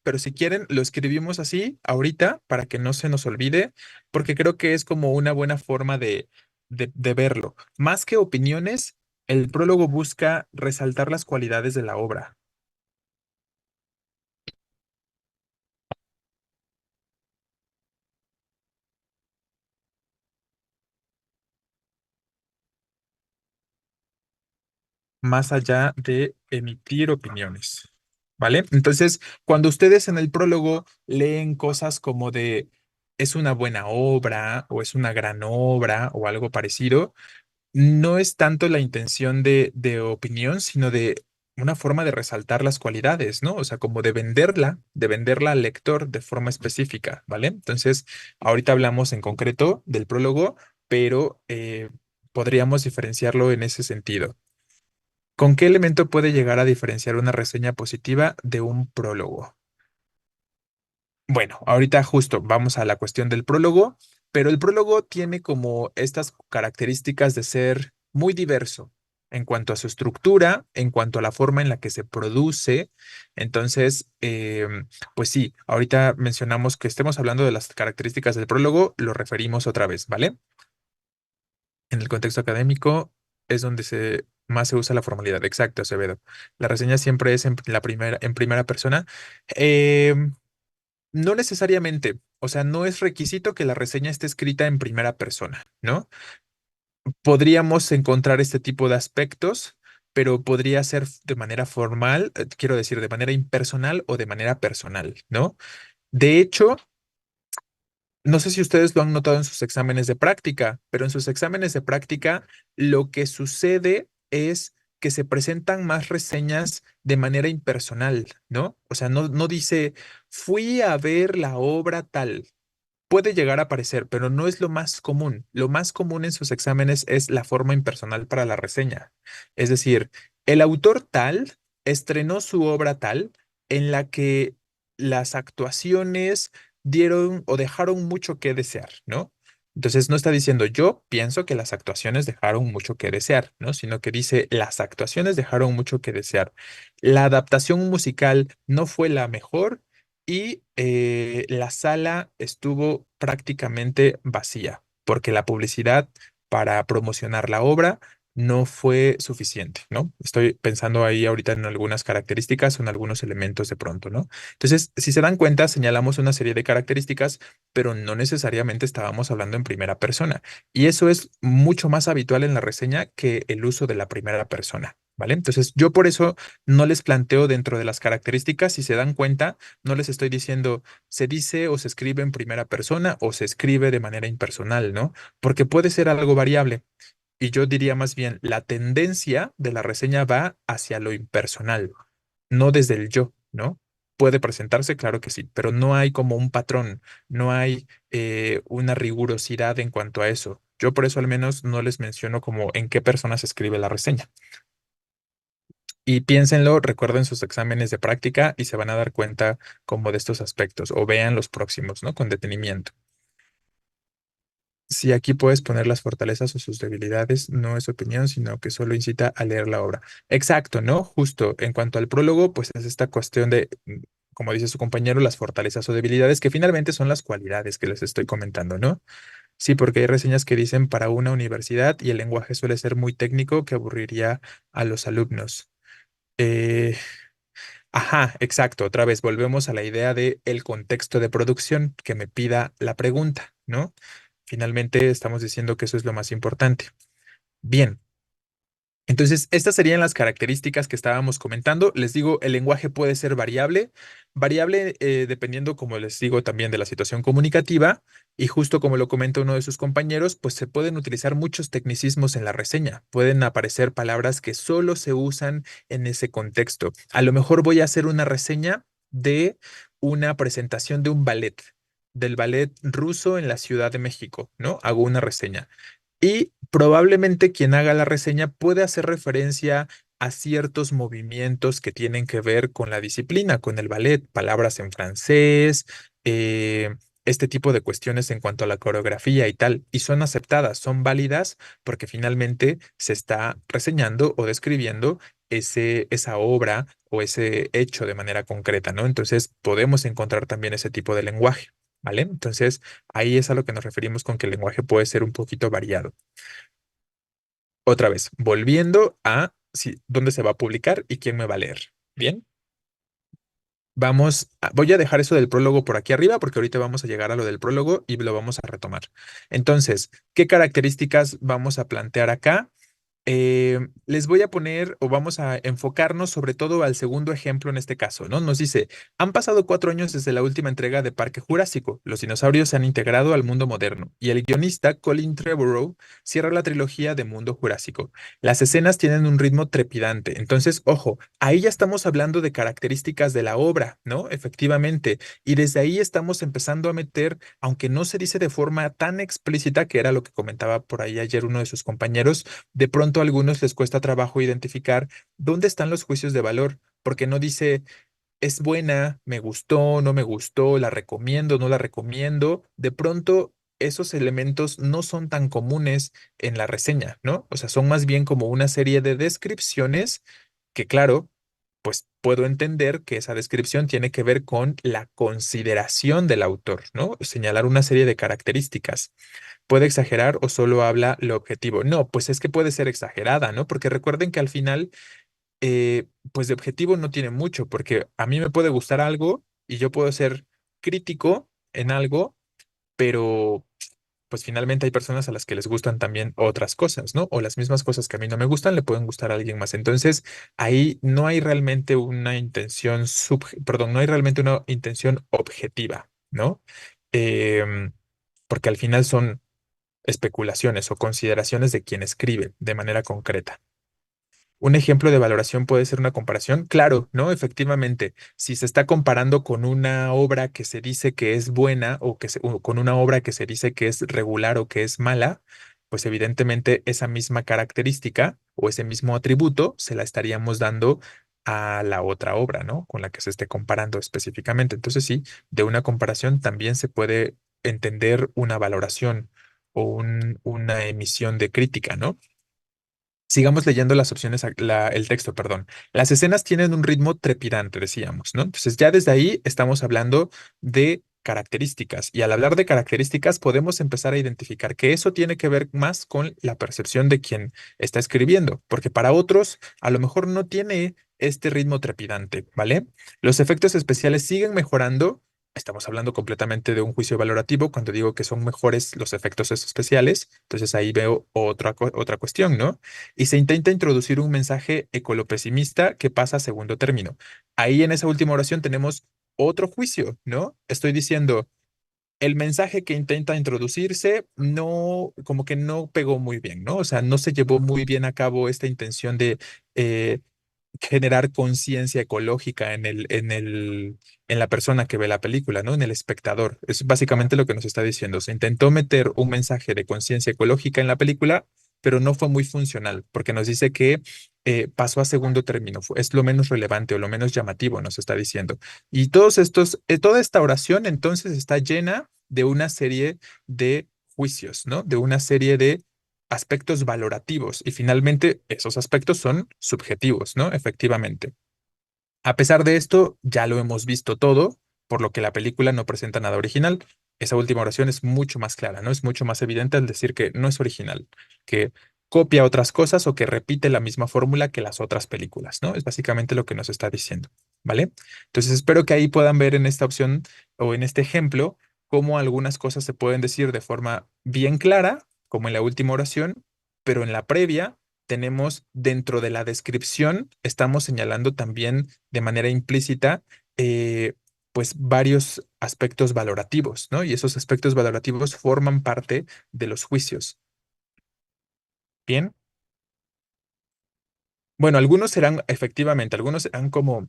pero si quieren, lo escribimos así ahorita para que no se nos olvide, porque creo que es como una buena forma de verlo. Más que opiniones, el prólogo busca resaltar las cualidades de la obra. Más allá de emitir opiniones, ¿vale? Entonces, cuando ustedes en el prólogo leen cosas como de es una buena obra o es una gran obra o algo parecido, no es tanto la intención de opinión, sino de una forma de resaltar las cualidades, ¿no? O sea, como de venderla al lector de forma específica, ¿vale? Entonces, ahorita hablamos en concreto del prólogo, pero podríamos diferenciarlo en ese sentido. ¿Con qué elemento puede llegar a diferenciar una reseña positiva de un prólogo? Bueno, ahorita justo vamos a la cuestión del prólogo, pero el prólogo tiene como estas características de ser muy diverso en cuanto a su estructura, en cuanto a la forma en la que se produce. Entonces, pues sí, ahorita mencionamos que estemos hablando de las características del prólogo, lo referimos otra vez, ¿vale? En el contexto académico es donde más se usa la formalidad. Exacto, Acevedo. La reseña siempre es en primera persona. Em, no necesariamente, o sea, no es requisito que la reseña esté escrita en primera persona, ¿no? Podríamos encontrar este tipo de aspectos, pero podría ser de manera formal, quiero decir, de manera impersonal o de manera personal, ¿no? De hecho, no sé si ustedes lo han notado en sus exámenes de práctica, pero en sus exámenes de práctica lo que sucede es que se presentan más reseñas de manera impersonal, ¿no? O sea, no dice, fui a ver la obra tal. Puede llegar a aparecer, pero no es lo más común. Lo más común en sus exámenes es la forma impersonal para la reseña. Es decir, el autor tal estrenó su obra tal en la que las actuaciones dieron o dejaron mucho que desear, ¿no? Entonces no está diciendo yo pienso que las actuaciones dejaron mucho que desear, ¿no? Sino que dice las actuaciones dejaron mucho que desear. La adaptación musical no fue la mejor y la sala estuvo prácticamente vacía porque la publicidad para promocionar la obra no fue suficiente, ¿no? Estoy pensando ahí ahorita en algunas características o en algunos elementos de pronto, ¿no? Entonces, si se dan cuenta, señalamos una serie de características, pero no necesariamente estábamos hablando en primera persona. Y eso es mucho más habitual en la reseña que el uso de la primera persona, ¿vale? Entonces, yo por eso no les planteo dentro de las características, si se dan cuenta, no les estoy diciendo se dice o se escribe en primera persona o se escribe de manera impersonal, ¿no? Porque puede ser algo variable. Y yo diría más bien, la tendencia de la reseña va hacia lo impersonal, no desde el yo, ¿no? Puede presentarse, claro que sí, pero no hay como un patrón, no hay una rigurosidad en cuanto a eso. Yo por eso al menos no les menciono como en qué persona se escribe la reseña. Y piénsenlo, recuerden sus exámenes de práctica y se van a dar cuenta como de estos aspectos o vean los próximos, ¿no? Con detenimiento. Si aquí puedes poner las fortalezas o sus debilidades, no es opinión, sino que solo incita a leer la obra. Exacto, ¿no? Justo en cuanto al prólogo, pues es esta cuestión de, como dice su compañero, las fortalezas o debilidades, que finalmente son las cualidades que les estoy comentando, ¿no? Sí, porque hay reseñas que dicen para una universidad y el lenguaje suele ser muy técnico que aburriría a los alumnos. Eh, Ajá, exacto. Otra vez volvemos a la idea de el contexto de producción que me pida la pregunta, ¿no? Finalmente estamos diciendo que eso es lo más importante. Bien, entonces estas serían las características que estábamos comentando. Les digo, el lenguaje puede ser variable, variable dependiendo, como les digo, también de la situación comunicativa y justo como lo comenta uno de sus compañeros, pues se pueden utilizar muchos tecnicismos en la reseña. Pueden aparecer palabras que solo se usan en ese contexto. A lo mejor voy a hacer una reseña de una presentación de un ballet, del ballet ruso en la Ciudad de México, ¿no? Hago una reseña. Y probablemente quien haga la reseña puede hacer referencia a ciertos movimientos que tienen que ver con la disciplina, con el ballet, palabras en francés, este tipo de cuestiones en cuanto a la coreografía y tal, y son aceptadas, son válidas porque finalmente se está reseñando o describiendo esa obra o ese hecho de manera concreta, ¿no? Entonces podemos encontrar también ese tipo de lenguaje, ¿vale? Entonces ahí es a lo que nos referimos con que el lenguaje puede ser un poquito variado. Otra vez, volviendo a dónde se va a publicar y quién me va a leer. Bien, voy a dejar eso del prólogo por aquí arriba porque ahorita vamos a llegar a lo del prólogo y lo vamos a retomar. Entonces, ¿qué características vamos a plantear acá? Les voy a poner o vamos a enfocarnos sobre todo al segundo ejemplo en este caso, ¿no? Nos dice, han pasado 4 años desde la última entrega de Parque Jurásico. Los dinosaurios se han integrado al mundo moderno y el guionista Colin Trevorrow cierra la trilogía de Mundo Jurásico. Las escenas tienen un ritmo trepidante. Entonces, ojo, ahí ya estamos hablando de características de la obra, ¿no? Efectivamente. Y desde ahí estamos empezando a meter, aunque no se dice de forma tan explícita, que era lo que comentaba por ahí ayer uno de sus compañeros, de pronto a algunos les cuesta trabajo identificar dónde están los juicios de valor, porque no dice es buena, me gustó, no me gustó, la recomiendo, no la recomiendo. De pronto esos elementos no son tan comunes en la reseña, ¿no? O sea, son más bien como una serie de descripciones que, claro, pues puedo entender que esa descripción tiene que ver con la consideración del autor, ¿no? Señalar una serie de características. ¿Puede exagerar o solo habla lo objetivo? No, pues es que puede ser exagerada, ¿no? Porque recuerden que al final, pues de objetivo no tiene mucho, porque a mí me puede gustar algo y yo puedo ser crítico en algo, pero pues finalmente hay personas a las que les gustan también otras cosas, ¿no? O las mismas cosas que a mí no me gustan le pueden gustar a alguien más. Entonces, ahí no hay realmente una intención perdón, no hay realmente una intención objetiva, ¿no? Em, Porque al final son especulaciones o consideraciones de quien escribe de manera concreta. Un ejemplo de valoración puede ser una comparación. Claro, ¿no? Efectivamente, si se está comparando con una obra que se dice que es buena o con una obra que se dice que es regular o que es mala, pues evidentemente esa misma característica o ese mismo atributo se la estaríamos dando a la otra obra, ¿no? Con la que se esté comparando específicamente. Entonces sí, de una comparación también se puede entender una valoración o una emisión de crítica, ¿no? Sigamos leyendo las opciones, el texto, perdón. Las escenas tienen un ritmo trepidante, decíamos, ¿no? Entonces ya desde ahí estamos hablando de características y al hablar de características podemos empezar a identificar que eso tiene que ver más con la percepción de quien está escribiendo, porque para otros a lo mejor no tiene este ritmo trepidante, ¿vale? Los efectos especiales siguen mejorando. Estamos hablando completamente de un juicio valorativo cuando digo que son mejores los efectos especiales. Entonces ahí veo otra cuestión, ¿no? Y se intenta introducir un mensaje ecolopesimista que pasa a segundo término. Ahí en esa última oración tenemos otro juicio, ¿no? Estoy diciendo, el mensaje que intenta introducirse no, como que no pegó muy bien, ¿no? O sea, no se llevó muy bien a cabo esta intención de eh, generar conciencia ecológica en la persona que ve la película, ¿no? En el espectador. Es básicamente lo que nos está diciendo. Se intentó meter un mensaje de conciencia ecológica en la película, pero no fue muy funcional, porque nos dice que pasó a segundo término. Es lo menos relevante o lo menos llamativo, nos está diciendo. Y toda esta oración entonces está llena de una serie de juicios, ¿no? De una serie de aspectos valorativos y finalmente esos aspectos son subjetivos, ¿no? Efectivamente. A pesar de esto, ya lo hemos visto todo, por lo que la película no presenta nada original. Esa última oración es mucho más clara, ¿no? Es mucho más evidente al decir que no es original, que copia otras cosas o que repite la misma fórmula que las otras películas, ¿no? Es básicamente lo que nos está diciendo, ¿vale? Entonces espero que ahí puedan ver en esta opción o en este ejemplo cómo algunas cosas se pueden decir de forma bien clara, como en la última oración, pero en la previa tenemos dentro de la descripción, estamos señalando también de manera implícita, pues varios aspectos valorativos, ¿no? Y esos aspectos valorativos forman parte de los juicios. Bien, bueno, algunos serán, efectivamente, algunos serán como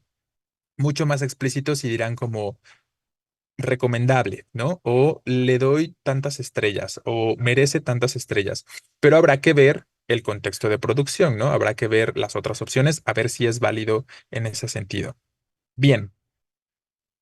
mucho más explícitos y dirán como recomendable, ¿no? O le doy tantas estrellas o merece tantas estrellas, pero habrá que ver el contexto de producción, ¿no? Habrá que ver las otras opciones, a ver si es válido en ese sentido. Bien,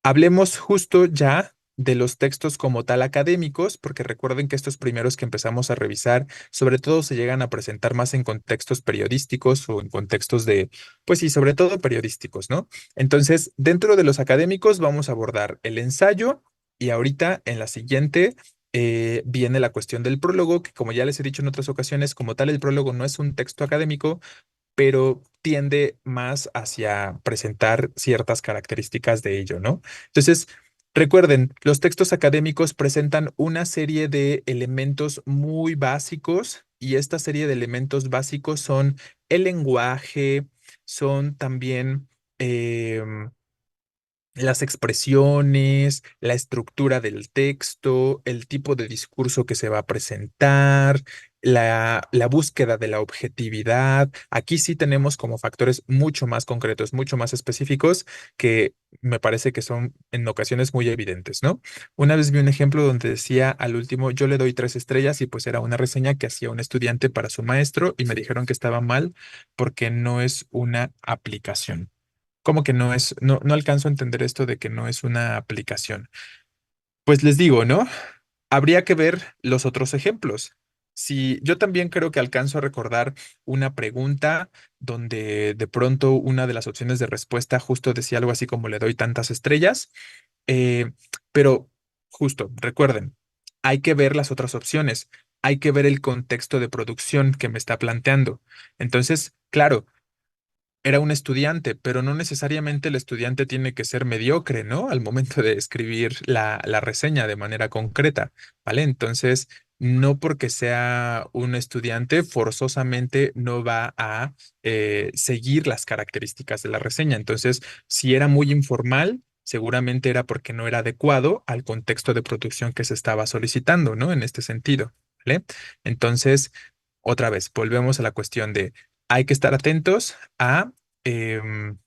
hablemos justo ya de los textos como tal académicos, porque recuerden que estos primeros que empezamos a revisar, sobre todo se llegan a presentar más en contextos periodísticos o en contextos de, pues sí, sobre todo periodísticos, ¿no? Entonces, dentro de los académicos vamos a abordar el ensayo y ahorita en la siguiente viene la cuestión del prólogo, que como ya les he dicho en otras ocasiones, como tal el prólogo no es un texto académico, pero tiende más hacia presentar ciertas características de ello, ¿no? Entonces, recuerden, los textos académicos presentan una serie de elementos muy básicos y esta serie de elementos básicos son el lenguaje, son también las expresiones, la estructura del texto, el tipo de discurso que se va a presentar, la búsqueda de la objetividad. Aquí sí tenemos como factores mucho más concretos, mucho más específicos, que me parece que son en ocasiones muy evidentes, ¿no? Una vez vi un ejemplo donde decía al último, yo le doy 3 estrellas y pues era una reseña que hacía un estudiante para su maestro y me dijeron que estaba mal porque no es una aplicación. ¿Cómo que no es? No, no alcanzo a entender esto de que no es una aplicación. Pues les digo, ¿no? Habría que ver los otros ejemplos. Si yo también creo que alcanzo a recordar una pregunta donde de pronto una de las opciones de respuesta justo decía algo así como le doy tantas estrellas, eh, pero justo, recuerden, hay que ver las otras opciones, hay que ver el contexto de producción que me está planteando. Entonces, claro, era un estudiante, pero no necesariamente el estudiante tiene que ser mediocre, ¿no? Al momento de escribir la reseña de manera concreta, ¿vale? Entonces, no porque sea un estudiante, forzosamente no va a seguir las características de la reseña. Entonces, si era muy informal, seguramente era porque no era adecuado al contexto de producción que se estaba solicitando, ¿no? En este sentido, ¿vale? Entonces, otra vez, volvemos a la cuestión de hay que estar atentos em,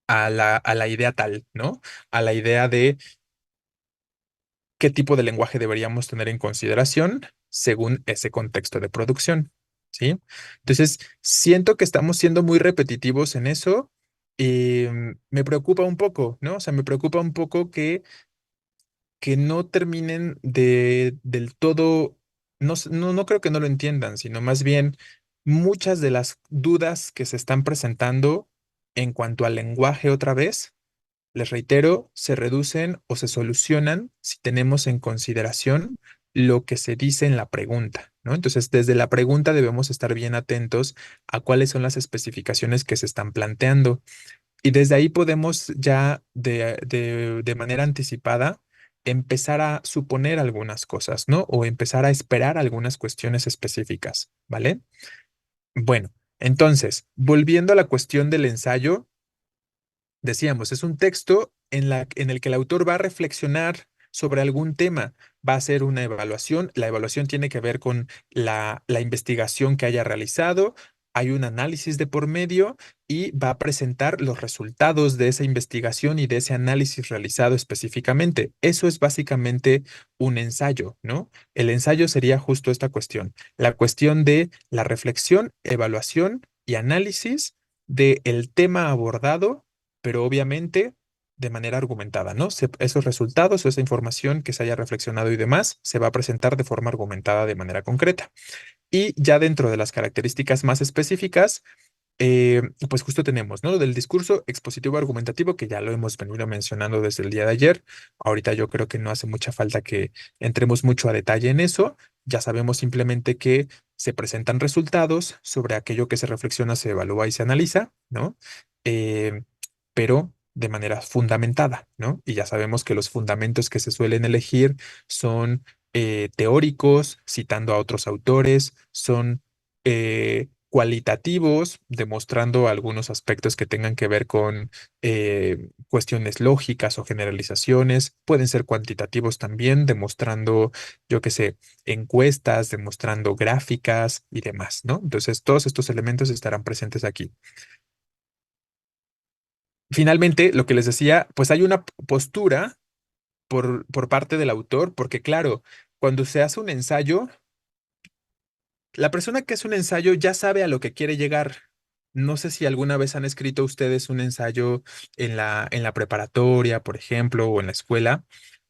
a la idea tal, ¿no? A la idea de qué tipo de lenguaje deberíamos tener en consideración según ese contexto de producción, ¿sí? Entonces, siento que estamos siendo muy repetitivos en eso y me preocupa un poco, ¿no? O sea, me preocupa un poco que no terminen del todo, no, no creo que no lo entiendan, sino más bien muchas de las dudas que se están presentando en cuanto al lenguaje otra vez, les reitero, se reducen o se solucionan si tenemos en consideración lo que se dice en la pregunta, ¿no? Entonces, desde la pregunta debemos estar bien atentos a cuáles son las especificaciones que se están planteando. Y desde ahí podemos ya de manera anticipada empezar a suponer algunas cosas, ¿no? O empezar a esperar algunas cuestiones específicas, ¿vale? Bueno, entonces, volviendo a la cuestión del ensayo, decíamos, es un texto en el que el autor va a reflexionar sobre algún tema, va a hacer una evaluación, la evaluación tiene que ver con la investigación que haya realizado, hay un análisis de por medio y va a presentar los resultados de esa investigación y de ese análisis realizado específicamente. Eso es básicamente un ensayo, ¿no? El ensayo sería justo esta cuestión, la cuestión de la reflexión, evaluación y análisis del tema abordado, pero obviamente de manera argumentada, ¿no? Esos resultados o esa información que se haya reflexionado y demás se va a presentar de forma argumentada de manera concreta. Y ya dentro de las características más específicas, pues justo tenemos, ¿no? Lo del discurso expositivo argumentativo, que ya lo hemos venido mencionando desde el día de ayer. Ahorita yo creo que no hace mucha falta que entremos mucho a detalle en eso. Ya sabemos simplemente que se presentan resultados sobre aquello que se reflexiona, se evalúa y se analiza, ¿no? Eh, pero de manera fundamentada, ¿no? Y ya sabemos que los fundamentos que se suelen elegir son teóricos, citando a otros autores, son cualitativos, demostrando algunos aspectos que tengan que ver con cuestiones lógicas o generalizaciones. Pueden ser cuantitativos también, demostrando, yo qué sé, encuestas, demostrando gráficas y demás, ¿no? Entonces, todos estos elementos estarán presentes aquí. Finalmente, lo que les decía, pues hay una postura por parte del autor, porque claro, cuando se hace un ensayo, la persona que hace un ensayo ya sabe a lo que quiere llegar. No sé si alguna vez han escrito ustedes un ensayo en la preparatoria, por ejemplo, o en la escuela,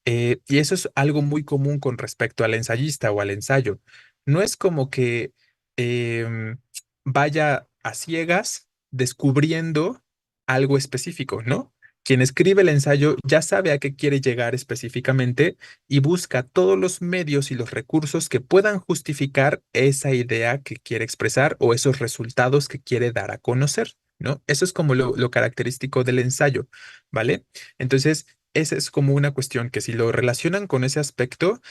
y eso es algo muy común con respecto al ensayista o al ensayo. No es como que em, vaya a ciegas descubriendo algo específico, ¿no? Quien escribe el ensayo ya sabe a qué quiere llegar específicamente y busca todos los medios y los recursos que puedan justificar esa idea que quiere expresar o esos resultados que quiere dar a conocer, ¿no? Eso es como lo característico del ensayo, ¿vale? Entonces, esa es como una cuestión que si lo relacionan con ese aspecto,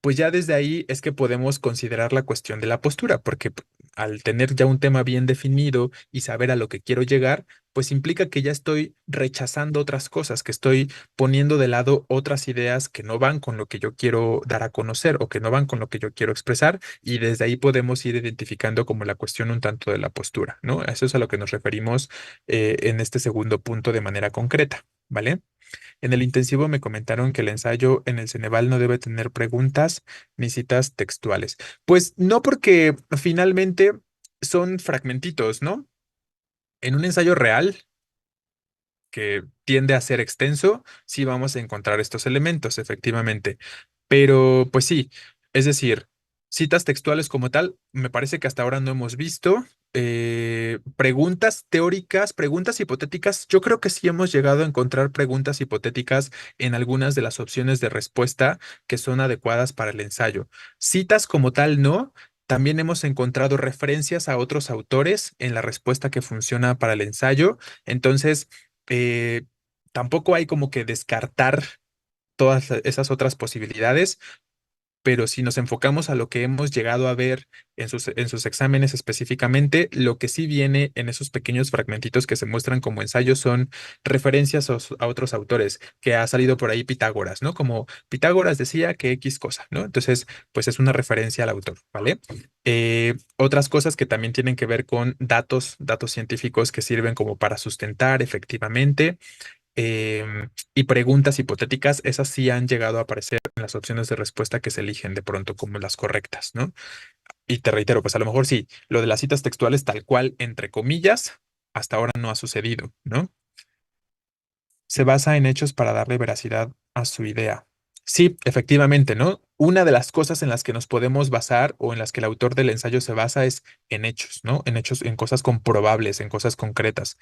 pues ya desde ahí es que podemos considerar la cuestión de la postura, porque al tener ya un tema bien definido y saber a lo que quiero llegar, pues implica que ya estoy rechazando otras cosas, que estoy poniendo de lado otras ideas que no van con lo que yo quiero dar a conocer o que no van con lo que yo quiero expresar, y desde ahí podemos ir identificando como la cuestión un tanto de la postura, ¿no? Eso es a lo que nos referimos en este segundo punto de manera concreta, ¿vale? En el intensivo me comentaron que el ensayo en el Ceneval no debe tener preguntas ni citas textuales. Pues no, porque finalmente son fragmentitos, ¿no? En un ensayo real, que tiende a ser extenso, sí vamos a encontrar estos elementos, efectivamente. Pero, pues sí, es decir, citas textuales como tal, me parece que hasta ahora no hemos visto. Preguntas teóricas, preguntas hipotéticas, yo creo que sí hemos llegado a encontrar preguntas hipotéticas en algunas de las opciones de respuesta que son adecuadas para el ensayo. Citas como tal, no. También hemos encontrado referencias a otros autores en la respuesta que funciona para el ensayo. Entonces, eh, tampoco hay como que descartar todas esas otras posibilidades, pero si nos enfocamos a lo que hemos llegado a ver en sus exámenes específicamente, lo que sí viene en esos pequeños fragmentitos que se muestran como ensayos son referencias a otros autores, que ha salido por ahí Pitágoras, ¿no? Como Pitágoras decía que X cosa, ¿no? Entonces, pues es una referencia al autor, ¿vale? Otras cosas que también tienen que ver con datos científicos que sirven como para sustentar efectivamente, y preguntas hipotéticas, esas sí han llegado a aparecer en las opciones de respuesta que se eligen de pronto como las correctas, ¿no? Y te reitero, pues a lo mejor sí, lo de las citas textuales tal cual, entre comillas, hasta ahora no ha sucedido, ¿no? Se basa en hechos para darle veracidad a su idea. Sí, efectivamente, ¿no? Una de las cosas en las que nos podemos basar o en las que el autor del ensayo se basa es en hechos, ¿no? En hechos, en cosas comprobables, en cosas concretas.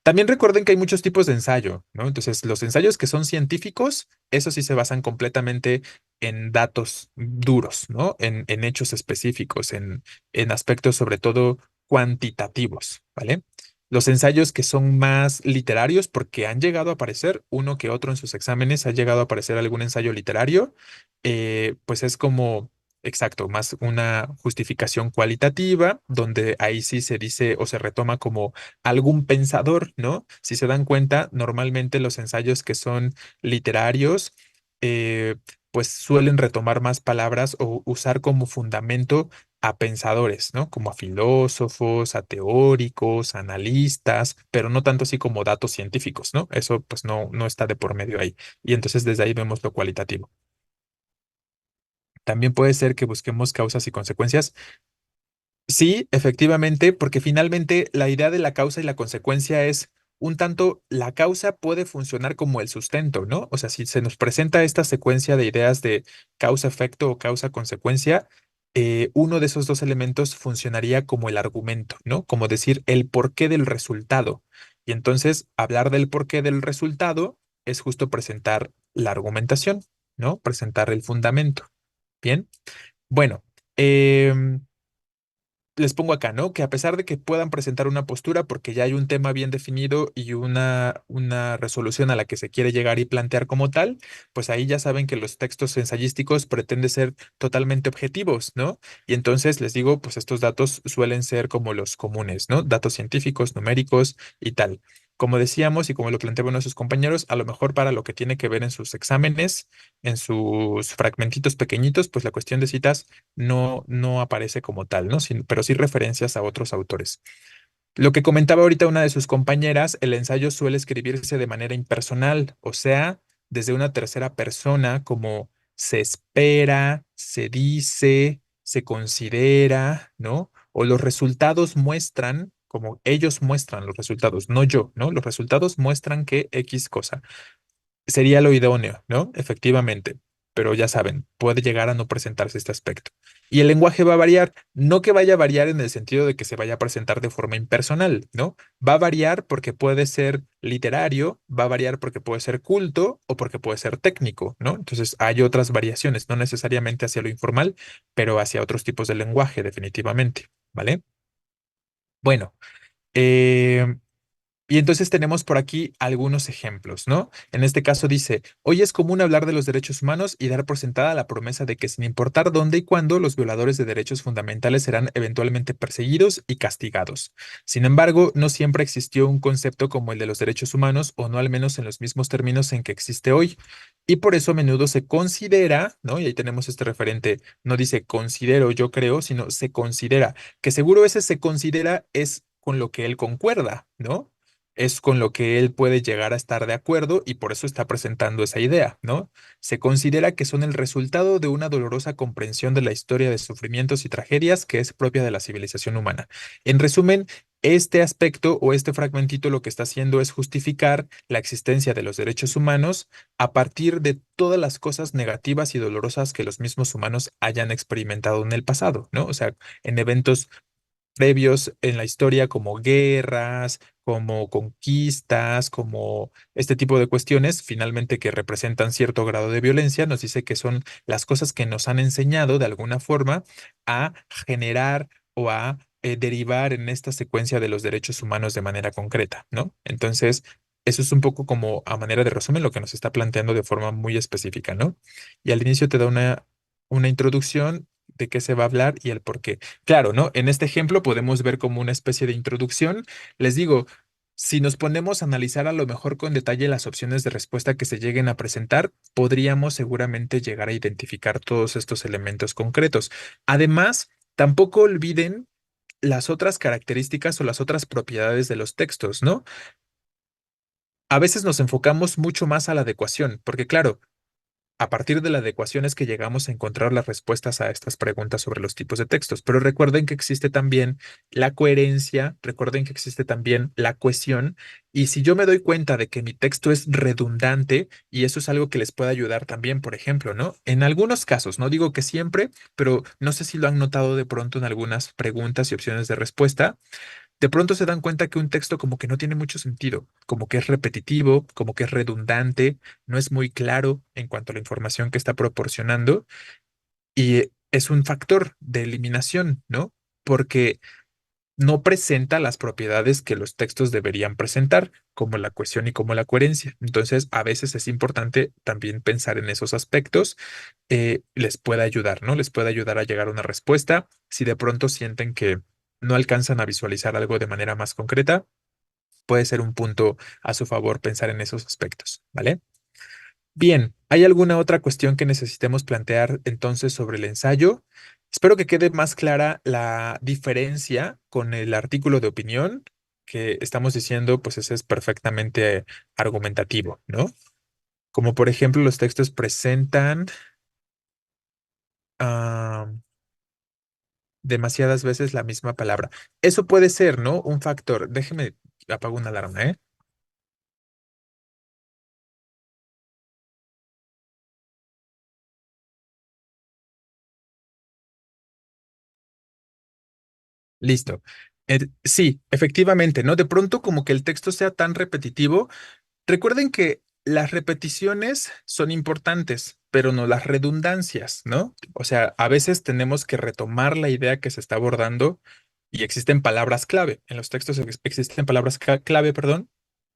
También recuerden que hay muchos tipos de ensayo, ¿no? Entonces, los ensayos que son científicos, esos sí se basan completamente en datos duros, ¿no? En hechos específicos, en aspectos sobre todo cuantitativos, ¿vale? Los ensayos que son más literarios, porque han llegado a aparecer uno que otro en sus exámenes, ha llegado a aparecer algún ensayo literario, pues es como, exacto, más una justificación cualitativa, donde ahí sí se dice o se retoma como algún pensador, ¿no? Si se dan cuenta, normalmente los ensayos que son literarios, eh, pues suelen retomar más palabras o usar como fundamento a pensadores, ¿no? Como a filósofos, a teóricos, a analistas, pero no tanto así como datos científicos, ¿no? Eso pues no está de por medio ahí. Y entonces desde ahí vemos lo cualitativo. También puede ser que busquemos causas y consecuencias. Sí, efectivamente, porque finalmente la idea de la causa y la consecuencia es un tanto, la causa puede funcionar como el sustento, ¿no? O sea, si se nos presenta esta secuencia de ideas de causa-efecto o causa-consecuencia, uno de esos dos elementos funcionaría como el argumento, ¿no? Como decir el porqué del resultado. Y entonces, hablar del porqué del resultado es justo presentar la argumentación, ¿no? Presentar el fundamento. Bien, bueno. Les pongo acá, ¿no? Que a pesar de que puedan presentar una postura porque ya hay un tema bien definido y una resolución a la que se quiere llegar y plantear como tal, pues ahí ya saben que los textos ensayísticos pretenden ser totalmente objetivos, ¿no? Y entonces les digo, pues estos datos suelen ser como los comunes, ¿no? Datos científicos, numéricos y tal. Como decíamos y como lo planteaban nuestros compañeros, a lo mejor para lo que tiene que ver en sus exámenes, en sus fragmentitos pequeñitos, pues la cuestión de citas no aparece como tal, ¿no? Pero sí referencias a otros autores. Lo que comentaba ahorita una de sus compañeras, el ensayo suele escribirse de manera impersonal, o sea, desde una tercera persona, como se espera, se dice, se considera, ¿no? O los resultados muestran como ellos muestran los resultados, no yo, ¿no? Los resultados muestran que X cosa sería lo idóneo, ¿no? Efectivamente, pero ya saben, puede llegar a no presentarse este aspecto. Y el lenguaje va a variar, no que vaya a variar en el sentido de que se vaya a presentar de forma impersonal, ¿no? Va a variar porque puede ser literario, va a variar porque puede ser culto o porque puede ser técnico, ¿no? Entonces hay otras variaciones, no necesariamente hacia lo informal, pero hacia otros tipos de lenguaje, definitivamente, ¿vale? Bueno. eh, y entonces tenemos por aquí algunos ejemplos, ¿no? En este caso dice, hoy es común hablar de los derechos humanos y dar por sentada la promesa de que sin importar dónde y cuándo, los violadores de derechos fundamentales serán eventualmente perseguidos y castigados. Sin embargo, no siempre existió un concepto como el de los derechos humanos, o no al menos en los mismos términos en que existe hoy. Y por eso a menudo se considera, ¿no? Y ahí tenemos este referente, no dice considero, yo creo, sino se considera, que seguro ese se considera es con lo que él concuerda, ¿no? Es con lo que él puede llegar a estar de acuerdo y por eso está presentando esa idea, ¿no? Se considera que son el resultado de una dolorosa comprensión de la historia de sufrimientos y tragedias que es propia de la civilización humana. En resumen, este aspecto o este fragmentito lo que está haciendo es justificar la existencia de los derechos humanos a partir de todas las cosas negativas y dolorosas que los mismos humanos hayan experimentado en el pasado, ¿no? O sea, en eventos previos en la historia como guerras, como conquistas, como este tipo de cuestiones, finalmente que representan cierto grado de violencia, nos dice que son las cosas que nos han enseñado de alguna forma a generar o a derivar en esta secuencia de los derechos humanos de manera concreta, ¿no? Entonces, eso es un poco como a manera de resumen lo que nos está planteando de forma muy específica, ¿no? Y al inicio te da una introducción de qué se va a hablar y el por qué. Claro, ¿no? En este ejemplo podemos ver como una especie de introducción. Les digo, si nos ponemos a analizar a lo mejor con detalle las opciones de respuesta que se lleguen a presentar, podríamos seguramente llegar a identificar todos estos elementos concretos. Además, tampoco olviden las otras características o las otras propiedades de los textos, ¿no? A veces nos enfocamos mucho más a la adecuación, porque claro, a partir de la adecuación es que llegamos a encontrar las respuestas a estas preguntas sobre los tipos de textos. Pero recuerden que existe también la coherencia, recuerden que existe también la cohesión. Y si yo me doy cuenta de que mi texto es redundante, y eso es algo que les puede ayudar también, por ejemplo, ¿no? En algunos casos, no digo que siempre, pero no sé si lo han notado de pronto en algunas preguntas y opciones de respuesta, de pronto se dan cuenta que un texto como que no tiene mucho sentido, como que es repetitivo, como que es redundante, no es muy claro en cuanto a la información que está proporcionando y es un factor de eliminación, ¿no? Porque no presenta las propiedades que los textos deberían presentar, como la cohesión y como la coherencia. Entonces, a veces es importante también pensar en esos aspectos. Les puede ayudar, ¿no? Les puede ayudar a llegar a una respuesta. Si de pronto sienten que no alcanzan a visualizar algo de manera más concreta, puede ser un punto a su favor pensar en esos aspectos, ¿vale? Bien, ¿hay alguna otra cuestión que necesitemos plantear entonces sobre el ensayo? Espero que quede más clara la diferencia con el artículo de opinión que estamos diciendo, pues ese es perfectamente argumentativo, ¿no? Como por ejemplo, los textos presentan ah, demasiadas veces la misma palabra. Eso puede ser, ¿no? Un factor. Déjeme, apago una alarma, ¿eh? Listo. Sí, efectivamente, ¿no? De pronto como que el texto sea tan repetitivo. Recuerden que las repeticiones son importantes, pero no las redundancias, ¿no? O sea, a veces tenemos que retomar la idea que se está abordando y existen palabras clave. En los textos existen palabras clave, perdón,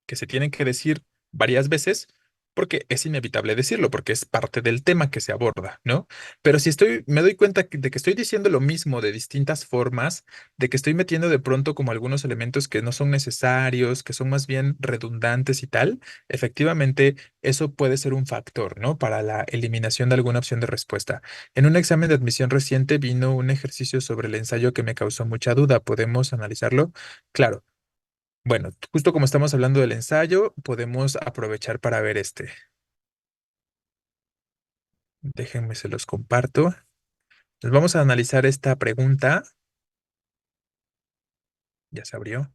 que se tienen que decir varias veces porque es inevitable decirlo, porque es parte del tema que se aborda, ¿no? Pero si me doy cuenta de que estoy diciendo lo mismo de distintas formas, de que estoy metiendo de pronto como algunos elementos que no son necesarios, que son más bien redundantes y tal, efectivamente eso puede ser un factor, ¿no? Para la eliminación de alguna opción de respuesta. En un examen de admisión reciente vino un ejercicio sobre el ensayo que me causó mucha duda. ¿Podemos analizarlo? Claro. Bueno, justo como estamos hablando del ensayo, podemos aprovechar para ver este. Déjenme, se los comparto. Nos vamos a analizar esta pregunta Ya se abrió.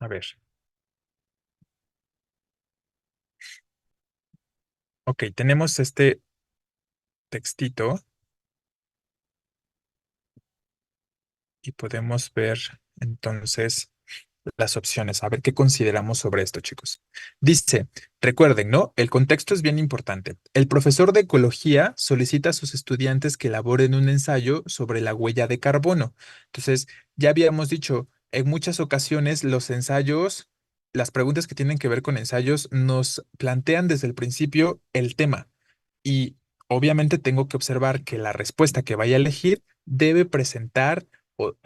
A ver. Ok, tenemos este textito y podemos ver entonces las opciones. A ver qué consideramos sobre esto, chicos. Dice, recuerden, ¿no? El contexto es bien importante. El profesor de ecología solicita a sus estudiantes que elaboren un ensayo sobre la huella de carbono. Entonces, ya habíamos dicho, en muchas ocasiones los ensayos, las preguntas que tienen que ver con ensayos nos plantean desde el principio el tema. Y obviamente tengo que observar que la respuesta que vaya a elegir debe presentar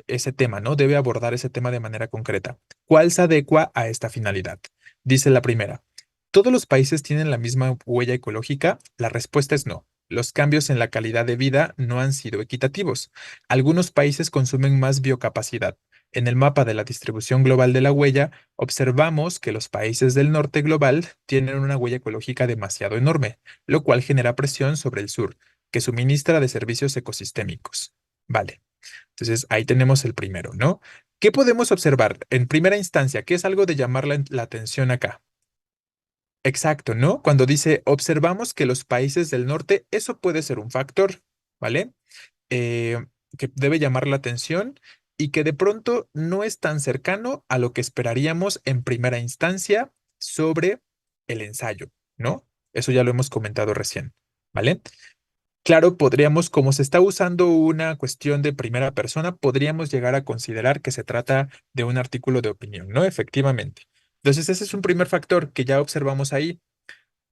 ese tema, ¿no? Debe abordar ese tema de manera concreta. ¿Cuál se adecua a esta finalidad? Dice la primera, ¿todos los países tienen la misma huella ecológica? La respuesta es no. Los cambios en la calidad de vida no han sido equitativos. Algunos países consumen más biocapacidad. En el mapa de la distribución global de la huella, observamos que los países del norte global tienen una huella ecológica demasiado enorme, lo cual genera presión sobre el sur, que suministra de servicios ecosistémicos. Vale. Entonces, ahí tenemos el primero, ¿no? ¿Qué podemos observar en primera instancia? ¿Qué es algo de llamar la atención acá? Exacto, ¿no? Cuando dice, observamos que los países del norte, eso puede ser un factor, ¿vale? Eh, que debe llamar la atención y que de pronto no es tan cercano a lo que esperaríamos en primera instancia sobre el ensayo, ¿no? Eso ya lo hemos comentado recién, ¿vale? Claro, podríamos, como se está usando una cuestión de primera persona, podríamos llegar a considerar que se trata de un artículo de opinión, ¿no? Efectivamente. Entonces, ese es un primer factor que ya observamos ahí.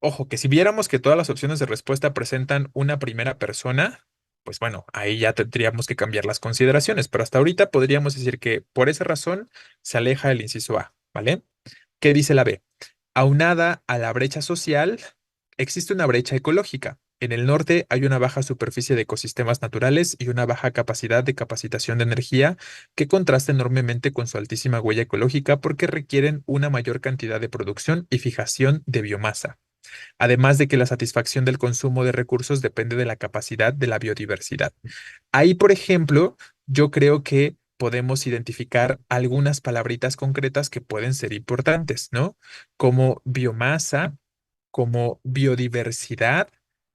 Ojo, que si viéramos que todas las opciones de respuesta presentan una primera persona, pues bueno, ahí ya tendríamos que cambiar las consideraciones, pero hasta ahorita podríamos decir que por esa razón se aleja el inciso A, ¿vale? ¿Qué dice la B? Aunada a la brecha social, existe una brecha ecológica. En el norte hay una baja superficie de ecosistemas naturales y una baja capacidad de capacitación de energía que contrasta enormemente con su altísima huella ecológica porque requieren una mayor cantidad de producción y fijación de biomasa. Además de que la satisfacción del consumo de recursos depende de la capacidad de la biodiversidad. Ahí, por ejemplo, yo creo que podemos identificar algunas palabritas concretas que pueden ser importantes, ¿no? Como biomasa, como biodiversidad,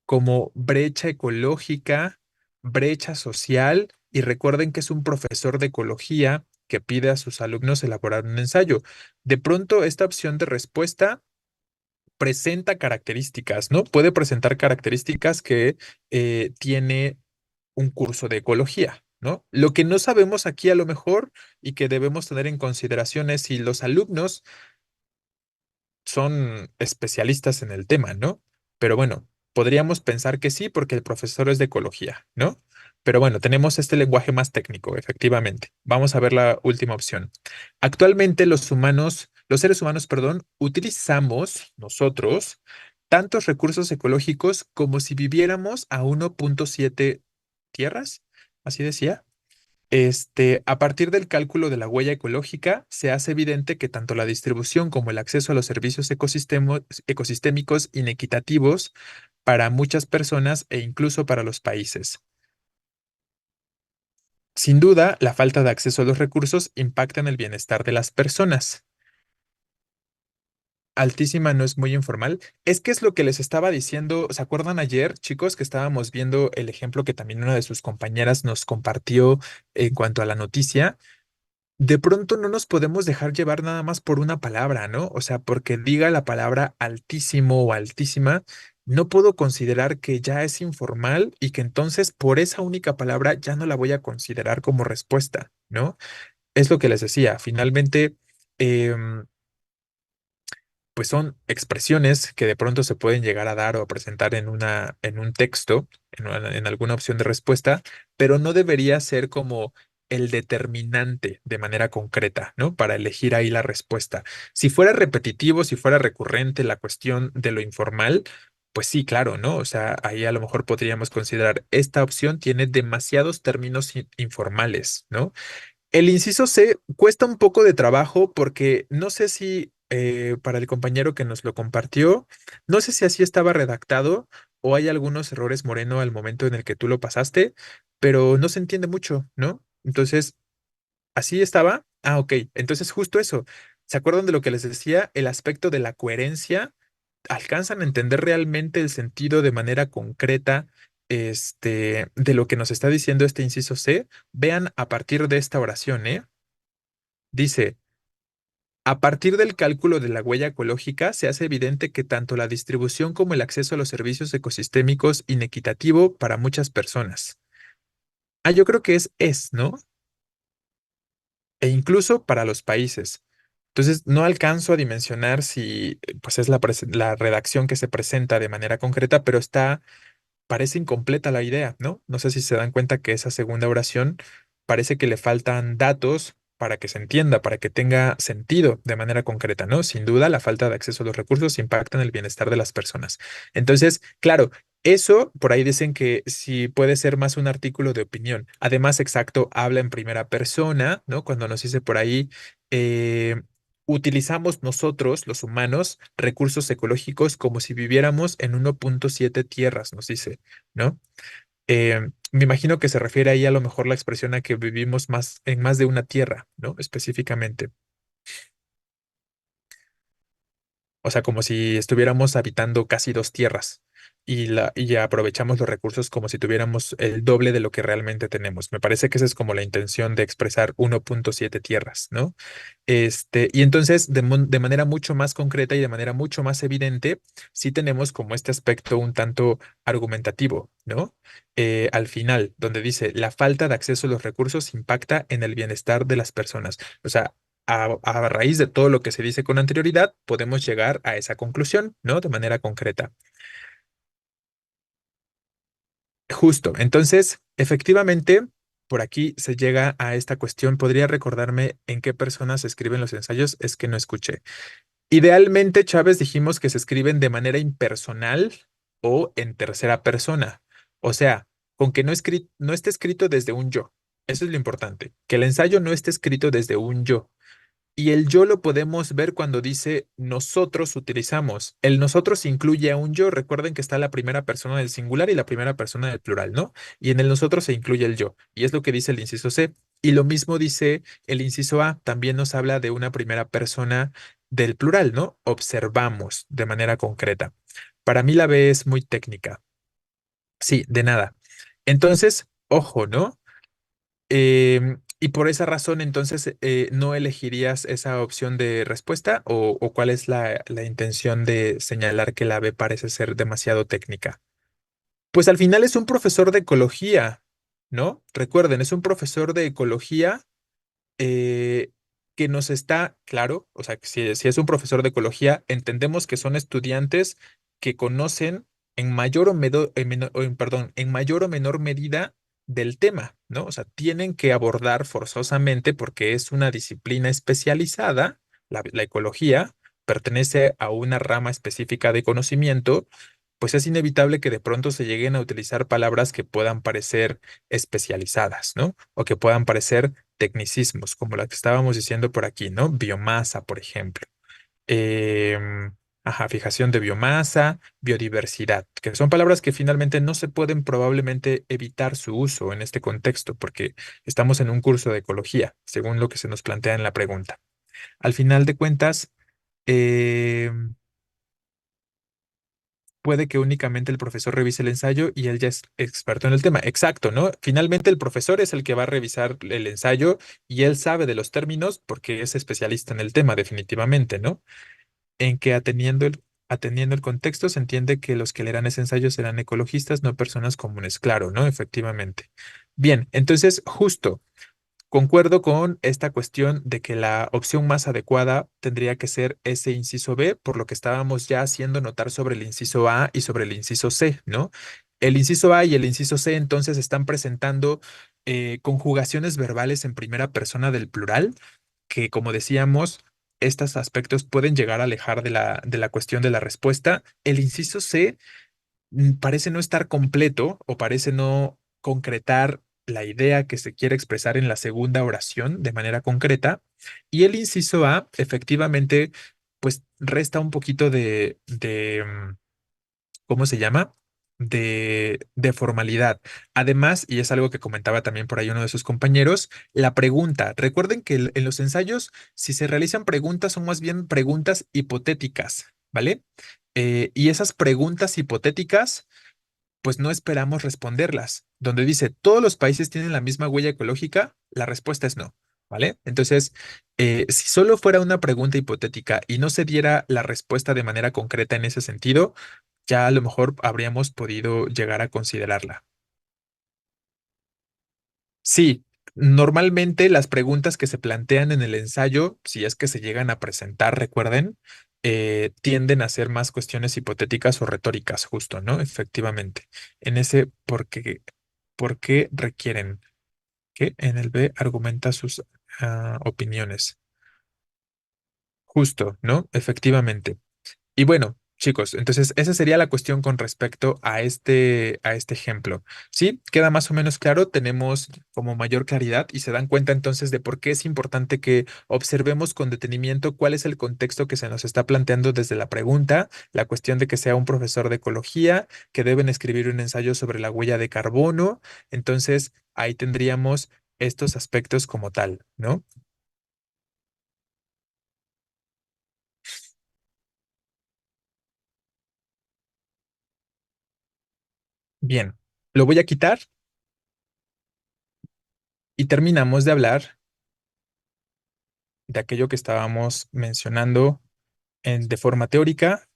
como brecha ecológica, brecha social, y recuerden que es un profesor de ecología que pide a sus alumnos elaborar un ensayo. De pronto, esta opción de respuesta presenta características, ¿no? Puede presentar características que tiene un curso de ecología, ¿no? Lo que no sabemos aquí a lo mejor y que debemos tener en consideración es si los alumnos son especialistas en el tema, ¿no? Pero bueno, podríamos pensar que sí porque el profesor es de ecología, ¿no? Pero bueno, tenemos este lenguaje más técnico, efectivamente. Vamos a ver la última opción. Actualmente los seres humanos, perdón, utilizamos nosotros tantos recursos ecológicos como si viviéramos a 1,7 tierras, así decía. A partir del cálculo de la huella ecológica, se hace evidente que tanto la distribución como el acceso a los servicios ecosistémicos inequitativos para muchas personas e incluso para los países. Sin duda, la falta de acceso a los recursos impacta en el bienestar de las personas. Altísima no es muy informal. Es que es lo que les estaba diciendo. ¿Se acuerdan ayer, chicos, que estábamos viendo el ejemplo que también una de sus compañeras nos compartió en cuanto a la noticia? De pronto no nos podemos dejar llevar nada más por una palabra, ¿no? O sea, porque diga la palabra altísimo o altísima, no puedo considerar que ya es informal y que entonces por esa única palabra ya no la voy a considerar como respuesta, ¿no? Es lo que les decía, finalmente, em, pues son expresiones que de pronto se pueden llegar a dar o a presentar en un texto, en alguna opción de respuesta, pero no debería ser como el determinante de manera concreta, ¿no? Para elegir ahí la respuesta. Si fuera repetitivo, si fuera recurrente la cuestión de lo informal, pues sí, claro, ¿no? O sea, ahí a lo mejor podríamos considerar esta opción tiene demasiados términos informales, ¿no? El inciso C cuesta un poco de trabajo porque no sé si para el compañero que nos lo compartió. No sé si así estaba redactado o hay algunos errores, Moreno, al momento en el que tú lo pasaste, pero no se entiende mucho, ¿no? Entonces, así estaba. Ah, ok. Entonces, justo eso. ¿Se acuerdan de lo que les decía? El aspecto de la coherencia. ¿Alcanzan a entender realmente el sentido de manera concreta, de lo que nos está diciendo este inciso C? Vean a partir de esta oración, ¿eh? Dice, a partir del cálculo de la huella ecológica, se hace evidente que tanto la distribución como el acceso a los servicios ecosistémicos inequitativo para muchas personas. Ah, yo creo que ¿no? E incluso para los países. Entonces, no alcanzo a dimensionar si pues es la redacción que se presenta de manera concreta, pero parece incompleta la idea, ¿no? No sé si se dan cuenta que esa segunda oración parece que le faltan datos para que se entienda, para que tenga sentido de manera concreta, ¿no? Sin duda, la falta de acceso a los recursos impacta en el bienestar de las personas. Entonces, claro, eso por ahí dicen que sí puede ser más un artículo de opinión. Además, exacto, habla en primera persona, ¿no? Cuando nos dice por ahí, eh, utilizamos nosotros, los humanos, recursos ecológicos como si viviéramos en 1.7 tierras, nos dice, ¿no? Me imagino que se refiere ahí a lo mejor la expresión a que vivimos más en más de una tierra, ¿no? Específicamente. O sea, como si estuviéramos habitando casi dos tierras y ya aprovechamos los recursos como si tuviéramos el doble de lo que realmente tenemos. Me parece que esa es como la intención de expresar 1.7 tierras, ¿no? Y entonces, de manera mucho más concreta y de manera mucho más evidente, sí tenemos como este aspecto un tanto argumentativo, ¿no? Al final, donde dice, la falta de acceso a los recursos impacta en el bienestar de las personas. O sea, a raíz de todo lo que se dice con anterioridad, podemos llegar a esa conclusión, ¿no? De manera concreta. Justo. Entonces, efectivamente, por aquí se llega a esta cuestión. ¿Podría recordarme en qué personas se escriben los ensayos? Es que no escuché. Idealmente, Chávez, dijimos que se escriben de manera impersonal o en tercera persona. O sea, con que no esté escrito desde un yo. Eso es lo importante, que el ensayo no esté escrito desde un yo. Y el yo lo podemos ver cuando dice nosotros utilizamos. El nosotros incluye a un yo. Recuerden que está la primera persona del singular y la primera persona del plural, ¿no? Y en el nosotros se incluye el yo. Y es lo que dice el inciso C. Y lo mismo dice el inciso A. También nos habla de una primera persona del plural, ¿no? Observamos de manera concreta. Para mí la B es muy técnica. Sí, de nada. Entonces, ojo, ¿no? Y por esa razón, entonces, ¿no elegirías esa opción de respuesta o cuál es la intención de señalar que la B parece ser demasiado técnica? Pues al final es un profesor de ecología, ¿no? Recuerden, es un profesor de ecología eh, que nos está, claro, o sea, que si es un profesor de ecología, entendemos que son estudiantes que conocen en mayor perdón, en mayor o menor medida del tema, ¿no? O sea, tienen que abordar forzosamente porque es una disciplina especializada, la ecología pertenece a una rama específica de conocimiento, pues es inevitable que de pronto se lleguen a utilizar palabras que puedan parecer especializadas, ¿no? O que puedan parecer tecnicismos, como la que estábamos diciendo por aquí, ¿no? Biomasa, por ejemplo. Ajá, fijación de biomasa, biodiversidad, que son palabras que finalmente no se pueden probablemente evitar su uso en este contexto, porque estamos en un curso de ecología, según lo que se nos plantea en la pregunta. Al final de cuentas, em, puede que únicamente el profesor revise el ensayo y él ya es experto en el tema. Exacto, ¿no? Finalmente el profesor es el que va a revisar el ensayo y él sabe de los términos porque es especialista en el tema, definitivamente, ¿no? En que atendiendo el contexto se entiende que los que leerán ese ensayo serán ecologistas, no personas comunes. Claro, ¿no? Efectivamente. Bien, entonces justo. Concuerdo con esta cuestión de que la opción más adecuada tendría que ser ese inciso B, por lo que estábamos ya haciendo notar sobre el inciso A y sobre el inciso C, ¿no? El inciso A y el inciso C entonces están presentando conjugaciones verbales en primera persona del plural, que como decíamos, estos aspectos pueden llegar a alejar de la cuestión de la respuesta. El inciso C parece no estar completo o parece no concretar la idea que se quiere expresar en la segunda oración de manera concreta. Y el inciso A, efectivamente, pues resta un poquito ¿cómo se llama? De formalidad. Además, y es algo que comentaba también por ahí uno de sus compañeros, la pregunta. Recuerden que en los ensayos, si se realizan preguntas, son más bien preguntas hipotéticas, ¿vale? Y esas preguntas hipotéticas pues no esperamos responderlas. Donde dice, ¿todos los países tienen la misma huella ecológica? La respuesta es no, ¿vale? Entonces, si solo fuera una pregunta hipotética y no se diera la respuesta de manera concreta en ese sentido, ya a lo mejor habríamos podido llegar a considerarla. Sí, normalmente las preguntas que se plantean en el ensayo, si es que se llegan a presentar, recuerden, tienden a ser más cuestiones hipotéticas o retóricas, justo, ¿no? Efectivamente. En ese, ¿por qué requieren que en el B argumenta sus opiniones? Justo, ¿no? Efectivamente. Y bueno, chicos, entonces esa sería la cuestión con respecto a este ejemplo. ¿Sí? ¿Queda más o menos claro? Tenemos como mayor claridad y se dan cuenta entonces de por qué es importante que observemos con detenimiento cuál es el contexto que se nos está planteando desde la pregunta, la cuestión de que sea un profesor de ecología, que deben escribir un ensayo sobre la huella de carbono. Entonces, ahí tendríamos estos aspectos como tal, ¿no? Bien, lo voy a quitar y terminamos de hablar de aquello que estábamos mencionando de forma teórica,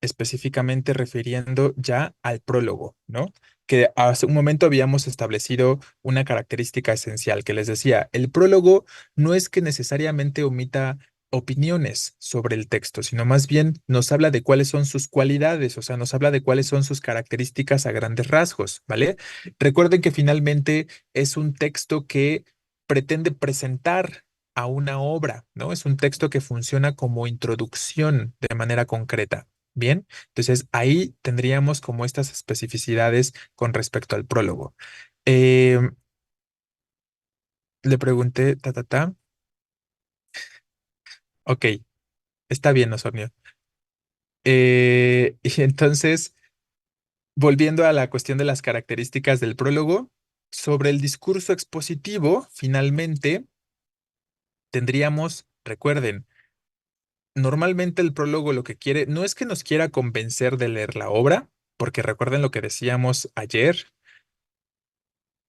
específicamente refiriendo ya al prólogo, ¿no? Que hace un momento habíamos establecido una característica esencial que les decía, el prólogo no es que necesariamente omita opiniones sobre el texto, sino más bien nos habla de cuáles son sus cualidades, o sea, nos habla de cuáles son sus características a grandes rasgos, ¿vale? Recuerden que finalmente es un texto que pretende presentar a una obra, ¿no? Es un texto que funciona como introducción de manera concreta. Bien, entonces ahí tendríamos como estas especificidades con respecto al prólogo. Eh, le pregunté, ok, está bien, Osornio. Y entonces, volviendo a la cuestión de las características del prólogo, sobre el discurso expositivo, finalmente tendríamos, recuerden, normalmente el prólogo lo que quiere, no es que nos quiera convencer de leer la obra, porque recuerden lo que decíamos ayer.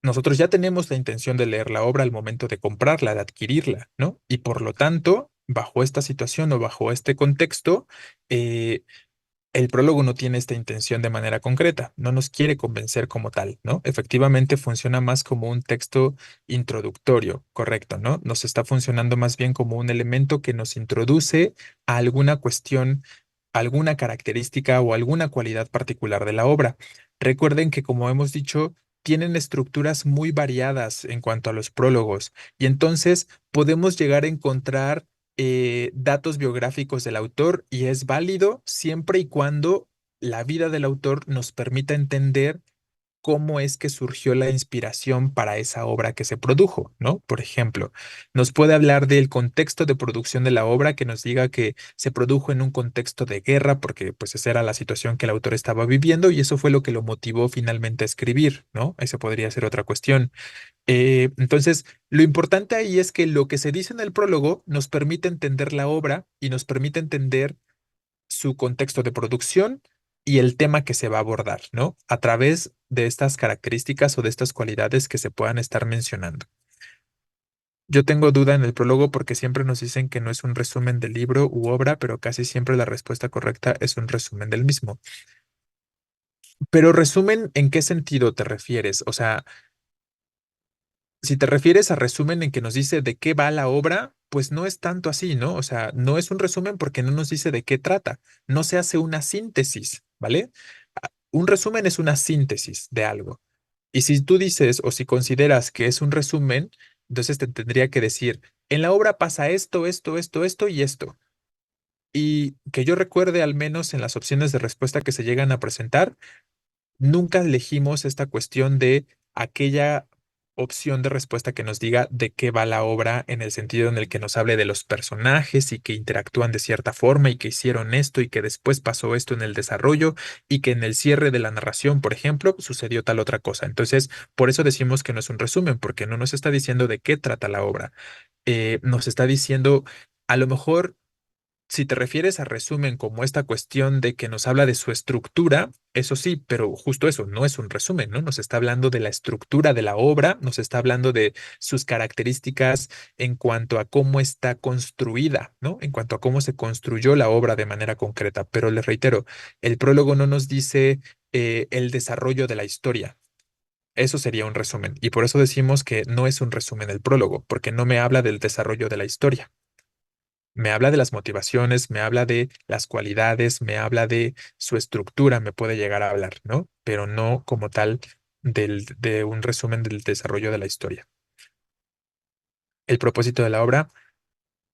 Nosotros ya tenemos la intención de leer la obra al momento de comprarla, de adquirirla, ¿no? Y por lo tanto, bajo esta situación o bajo este contexto, eh, el prólogo no tiene esta intención de manera concreta, no nos quiere convencer como tal, ¿no? Efectivamente funciona más como un texto introductorio, correcto, ¿no? Nos está funcionando más bien como un elemento que nos introduce a alguna cuestión, alguna característica o alguna cualidad particular de la obra. Recuerden que, como hemos dicho, tienen estructuras muy variadas en cuanto a los prólogos y entonces podemos llegar a encontrar datos biográficos del autor y es válido siempre y cuando la vida del autor nos permita entender cómo es que surgió la inspiración para esa obra que se produjo, ¿no? Por ejemplo, nos puede hablar del contexto de producción de la obra que nos diga que se produjo en un contexto de guerra porque pues esa era la situación que el autor estaba viviendo y eso fue lo que lo motivó finalmente a escribir, ¿no? Esa podría ser otra cuestión. Entonces, lo importante ahí es que lo que se dice en el prólogo nos permite entender la obra y nos permite entender su contexto de producción y el tema que se va a abordar, ¿no? A través de estas características o de estas cualidades que se puedan estar mencionando. Yo tengo duda en el prólogo porque siempre nos dicen que no es un resumen del libro u obra, pero casi siempre la respuesta correcta es un resumen del mismo. Pero resumen, ¿en qué sentido te refieres? O sea, si te refieres a resumen en que nos dice de qué va la obra, pues no es tanto así, ¿no? O sea, no es un resumen porque no nos dice de qué trata, no se hace una síntesis, ¿vale? Un resumen es una síntesis de algo. Y si tú dices o si consideras que es un resumen, entonces te tendría que decir, en la obra pasa esto, esto y esto. Y que yo recuerde, al menos en las opciones de respuesta que se llegan a presentar, nunca elegimos esta cuestión de aquella opción de respuesta que nos diga de qué va la obra en el sentido en el que nos hable de los personajes y que interactúan de cierta forma y que hicieron esto y que después pasó esto en el desarrollo y que en el cierre de la narración, por ejemplo, sucedió tal otra cosa. Entonces, por eso decimos que no es un resumen, porque no nos está diciendo de qué trata la obra. Nos está diciendo, a lo mejor si te refieres a resumen como esta cuestión de que nos habla de su estructura, eso sí, pero justo eso, no es un resumen, ¿no? Nos está hablando de la estructura de la obra, nos está hablando de sus características en cuanto a cómo está construida, ¿no? En cuanto a cómo se construyó la obra de manera concreta. Pero les reitero, el prólogo no nos dice el desarrollo de la historia. Eso sería un resumen. Y por eso decimos que no es un resumen el prólogo, porque no me habla del desarrollo de la historia. Me habla de las motivaciones, me habla de las cualidades, me habla de su estructura, me puede llegar a hablar, ¿no? Pero no como tal de un resumen del desarrollo de la historia. El propósito de la obra,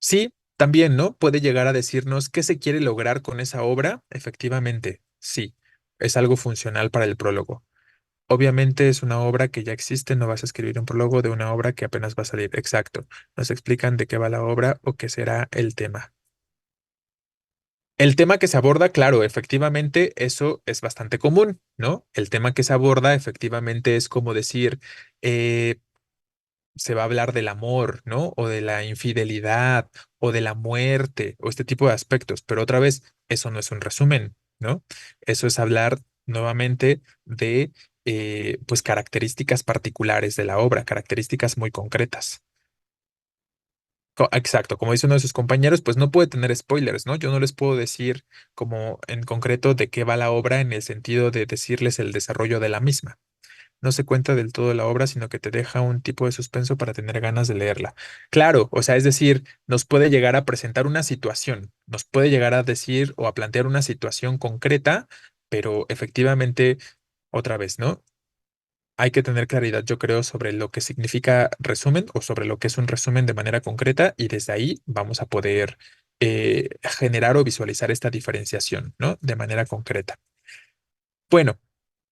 sí, también, ¿no? Puede llegar a decirnos qué se quiere lograr con esa obra. Efectivamente, sí, es algo funcional para el prólogo. Obviamente es una obra que ya existe, no vas a escribir un prólogo de una obra que apenas va a salir. Exacto. Nos explican de qué va la obra o qué será el tema. El tema que se aborda, claro, efectivamente, eso es bastante común, ¿no? El tema que se aborda, efectivamente, es como decir, eh, se va a hablar del amor, ¿no? O de la infidelidad, o de la muerte, o este tipo de aspectos. Pero otra vez, eso no es un resumen, ¿no? Eso es hablar nuevamente de, pues, características particulares de la obra, características muy concretas. Exacto, como dice uno de sus compañeros, pues no puede tener spoilers, ¿no? Yo no les puedo decir como en concreto de qué va la obra en el sentido de decirles el desarrollo de la misma. No se cuenta del todo la obra, sino que te deja un tipo de suspenso para tener ganas de leerla. Claro, o sea, es decir, nos puede llegar a presentar una situación, nos puede llegar a decir o a plantear una situación concreta, pero efectivamente, otra vez, ¿no? Hay que tener claridad, yo creo, sobre lo que significa resumen o sobre lo que es un resumen de manera concreta y desde ahí vamos a poder generar o visualizar esta diferenciación, ¿no? De manera concreta. Bueno,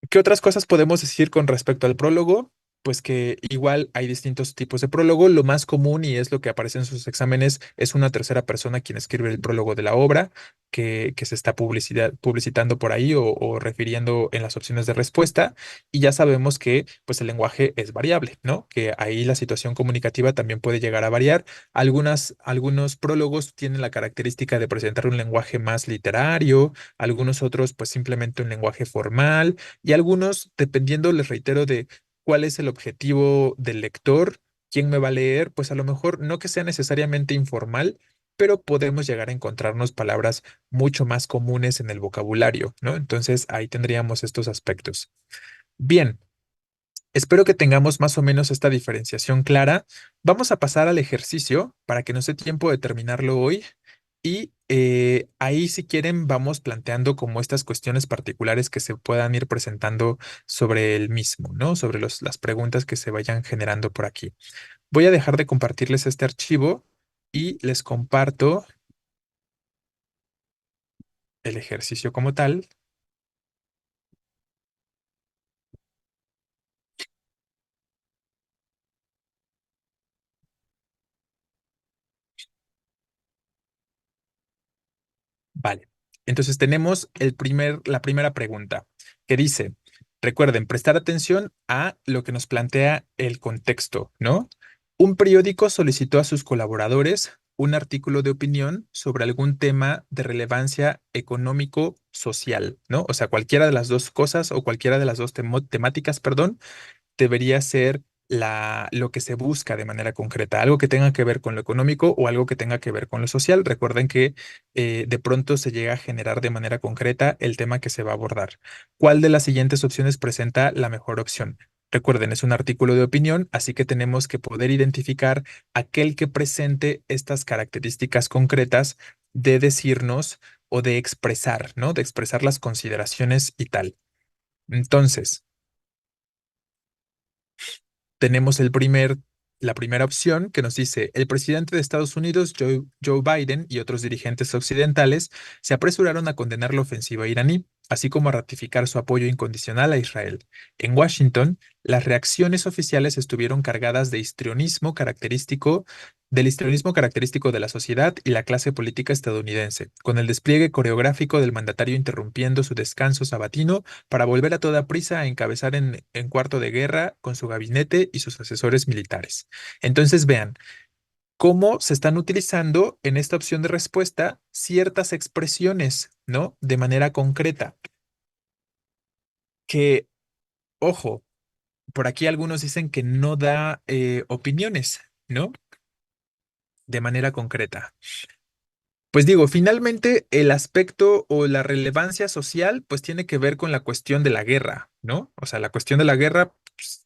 ¿qué otras cosas podemos decir con respecto al prólogo? Pues que igual hay distintos tipos de prólogo. Lo más común y es lo que aparece en sus exámenes es una tercera persona quien escribe el prólogo de la obra que se está publicitando por ahí o refiriendo en las opciones de respuesta. Y ya sabemos que pues el lenguaje es variable, ¿no? Que ahí la situación comunicativa también puede llegar a variar. Algunos prólogos tienen la característica de presentar un lenguaje más literario, algunos otros pues simplemente un lenguaje formal y algunos, dependiendo, les reitero, de cuál es el objetivo del lector, quién me va a leer, pues a lo mejor no que sea necesariamente informal, pero podemos llegar a encontrarnos palabras mucho más comunes en el vocabulario, ¿no? Entonces ahí tendríamos estos aspectos. Bien. Espero que tengamos más o menos esta diferenciación clara. Vamos a pasar al ejercicio para que nos dé tiempo de terminarlo hoy. Y ahí, si quieren, vamos planteando como estas cuestiones particulares que se puedan ir presentando sobre el mismo, ¿no? Sobre las preguntas que se vayan generando por aquí. Voy a dejar de compartirles este archivo y les comparto el ejercicio como tal. Vale. Entonces tenemos la primera pregunta que dice, recuerden, prestar atención a lo que nos plantea el contexto, ¿no? Un periódico solicitó a sus colaboradores un artículo de opinión sobre algún tema de relevancia económico-social, ¿no? O sea, cualquiera de las dos cosas o cualquiera de las dos temáticas, perdón, debería ser lo que se busca de manera concreta, algo que tenga que ver con lo económico o algo que tenga que ver con lo social. Recuerden que de pronto se llega a generar de manera concreta el tema que se va a abordar. ¿Cuál de las siguientes opciones presenta la mejor opción? Recuerden, es un artículo de opinión, así que tenemos que poder identificar aquel que presente estas características concretas de decirnos o de expresar, ¿no? De expresar las consideraciones y tal. Entonces, tenemos la primera opción que nos dice, el presidente de Estados Unidos, Joe Biden, y otros dirigentes occidentales se apresuraron a condenar la ofensiva iraní. así como a ratificar su apoyo incondicional a Israel. En Washington, las reacciones oficiales estuvieron cargadas de histrionismo característico del histrionismo característico de la sociedad y la clase política estadounidense, con el despliegue coreográfico del mandatario interrumpiendo su descanso sabatino para volver a toda prisa a encabezar en cuarto de guerra con su gabinete y sus asesores militares. Entonces, vean cómo se están utilizando en esta opción de respuesta ciertas expresiones, ¿no? De manera concreta, que, ojo, por aquí algunos dicen que no da opiniones, ¿no? De manera concreta. Pues digo, finalmente el aspecto o la relevancia social pues tiene que ver con la cuestión de la guerra, ¿no? O sea, la cuestión de la guerra pues,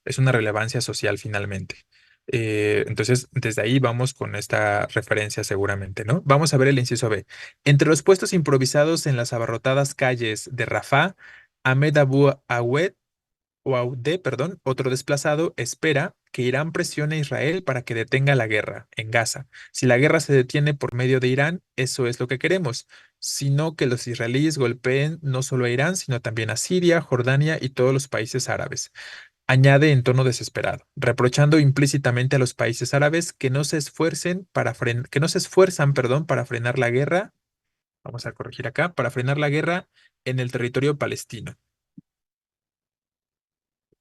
es una relevancia social finalmente. Entonces, desde ahí vamos con esta referencia seguramente, ¿no? Vamos a ver el inciso B. Entre los puestos improvisados en las abarrotadas calles de Rafah, Ahmed Abu Awed Ouaudé, perdón, otro desplazado, espera que Irán presione a Israel para que detenga la guerra en Gaza. Si la guerra se detiene por medio de Irán, eso es lo que queremos, sino que los israelíes golpeen no solo a Irán, sino también a Siria, Jordania y todos los países árabes. Añade en tono desesperado, reprochando implícitamente a los países árabes que no se esfuercen que no se esfuerzan, perdón, para frenar la guerra. Vamos a corregir acá, para frenar la guerra en el territorio palestino.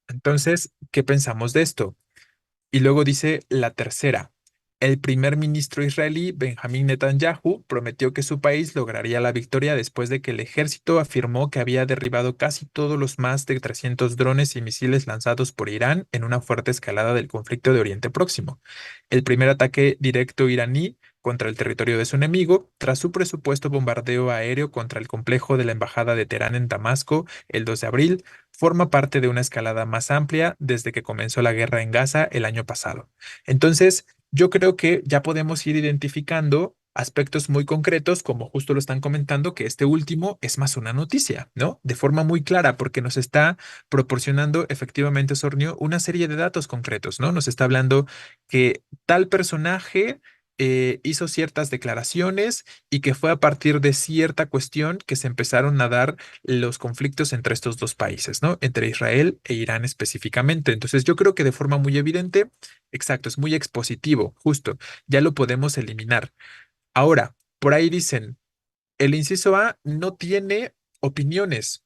Entonces, ¿qué pensamos de esto? Y luego dice la tercera. El primer ministro israelí, Benjamín Netanyahu, prometió que su país lograría la victoria después de que el ejército afirmó que había derribado casi todos los más de 300 drones y misiles lanzados por Irán en una fuerte escalada del conflicto de Oriente Próximo. El primer ataque directo iraní contra el territorio de su enemigo, tras su presupuesto bombardeo aéreo contra el complejo de la Embajada de Teherán en Damasco el 2 de abril, forma parte de una escalada más amplia desde que comenzó la guerra en Gaza el año pasado. Entonces, yo creo que ya podemos ir identificando aspectos muy concretos, como justo lo están comentando, que este último es más una noticia, ¿no? De forma muy clara, porque nos está proporcionando efectivamente, Sornio, una serie de datos concretos, ¿no? Nos está hablando que tal personaje hizo ciertas declaraciones y que fue a partir de cierta cuestión que se empezaron a dar los conflictos entre estos dos países, ¿no? Entre Israel e Irán específicamente. Entonces, yo creo que de forma muy evidente, exacto, es muy expositivo, justo, ya lo podemos eliminar. Ahora, por ahí dicen, el inciso A no tiene opiniones.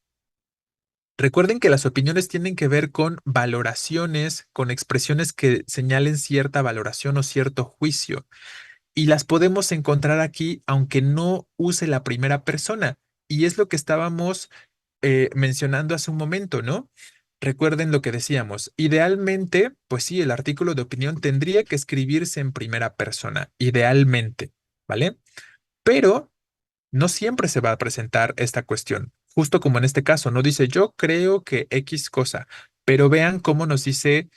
Recuerden que las opiniones tienen que ver con valoraciones, con expresiones que señalen cierta valoración o cierto juicio y las podemos encontrar aquí aunque no use la primera persona. Y es lo que estábamos mencionando hace un momento, ¿no? Recuerden lo que decíamos. Idealmente, pues sí, el artículo de opinión tendría que escribirse en primera persona, idealmente, ¿vale? Pero no siempre se va a presentar esta cuestión. Justo como en este caso, no dice yo creo que X cosa, pero vean cómo nos dice.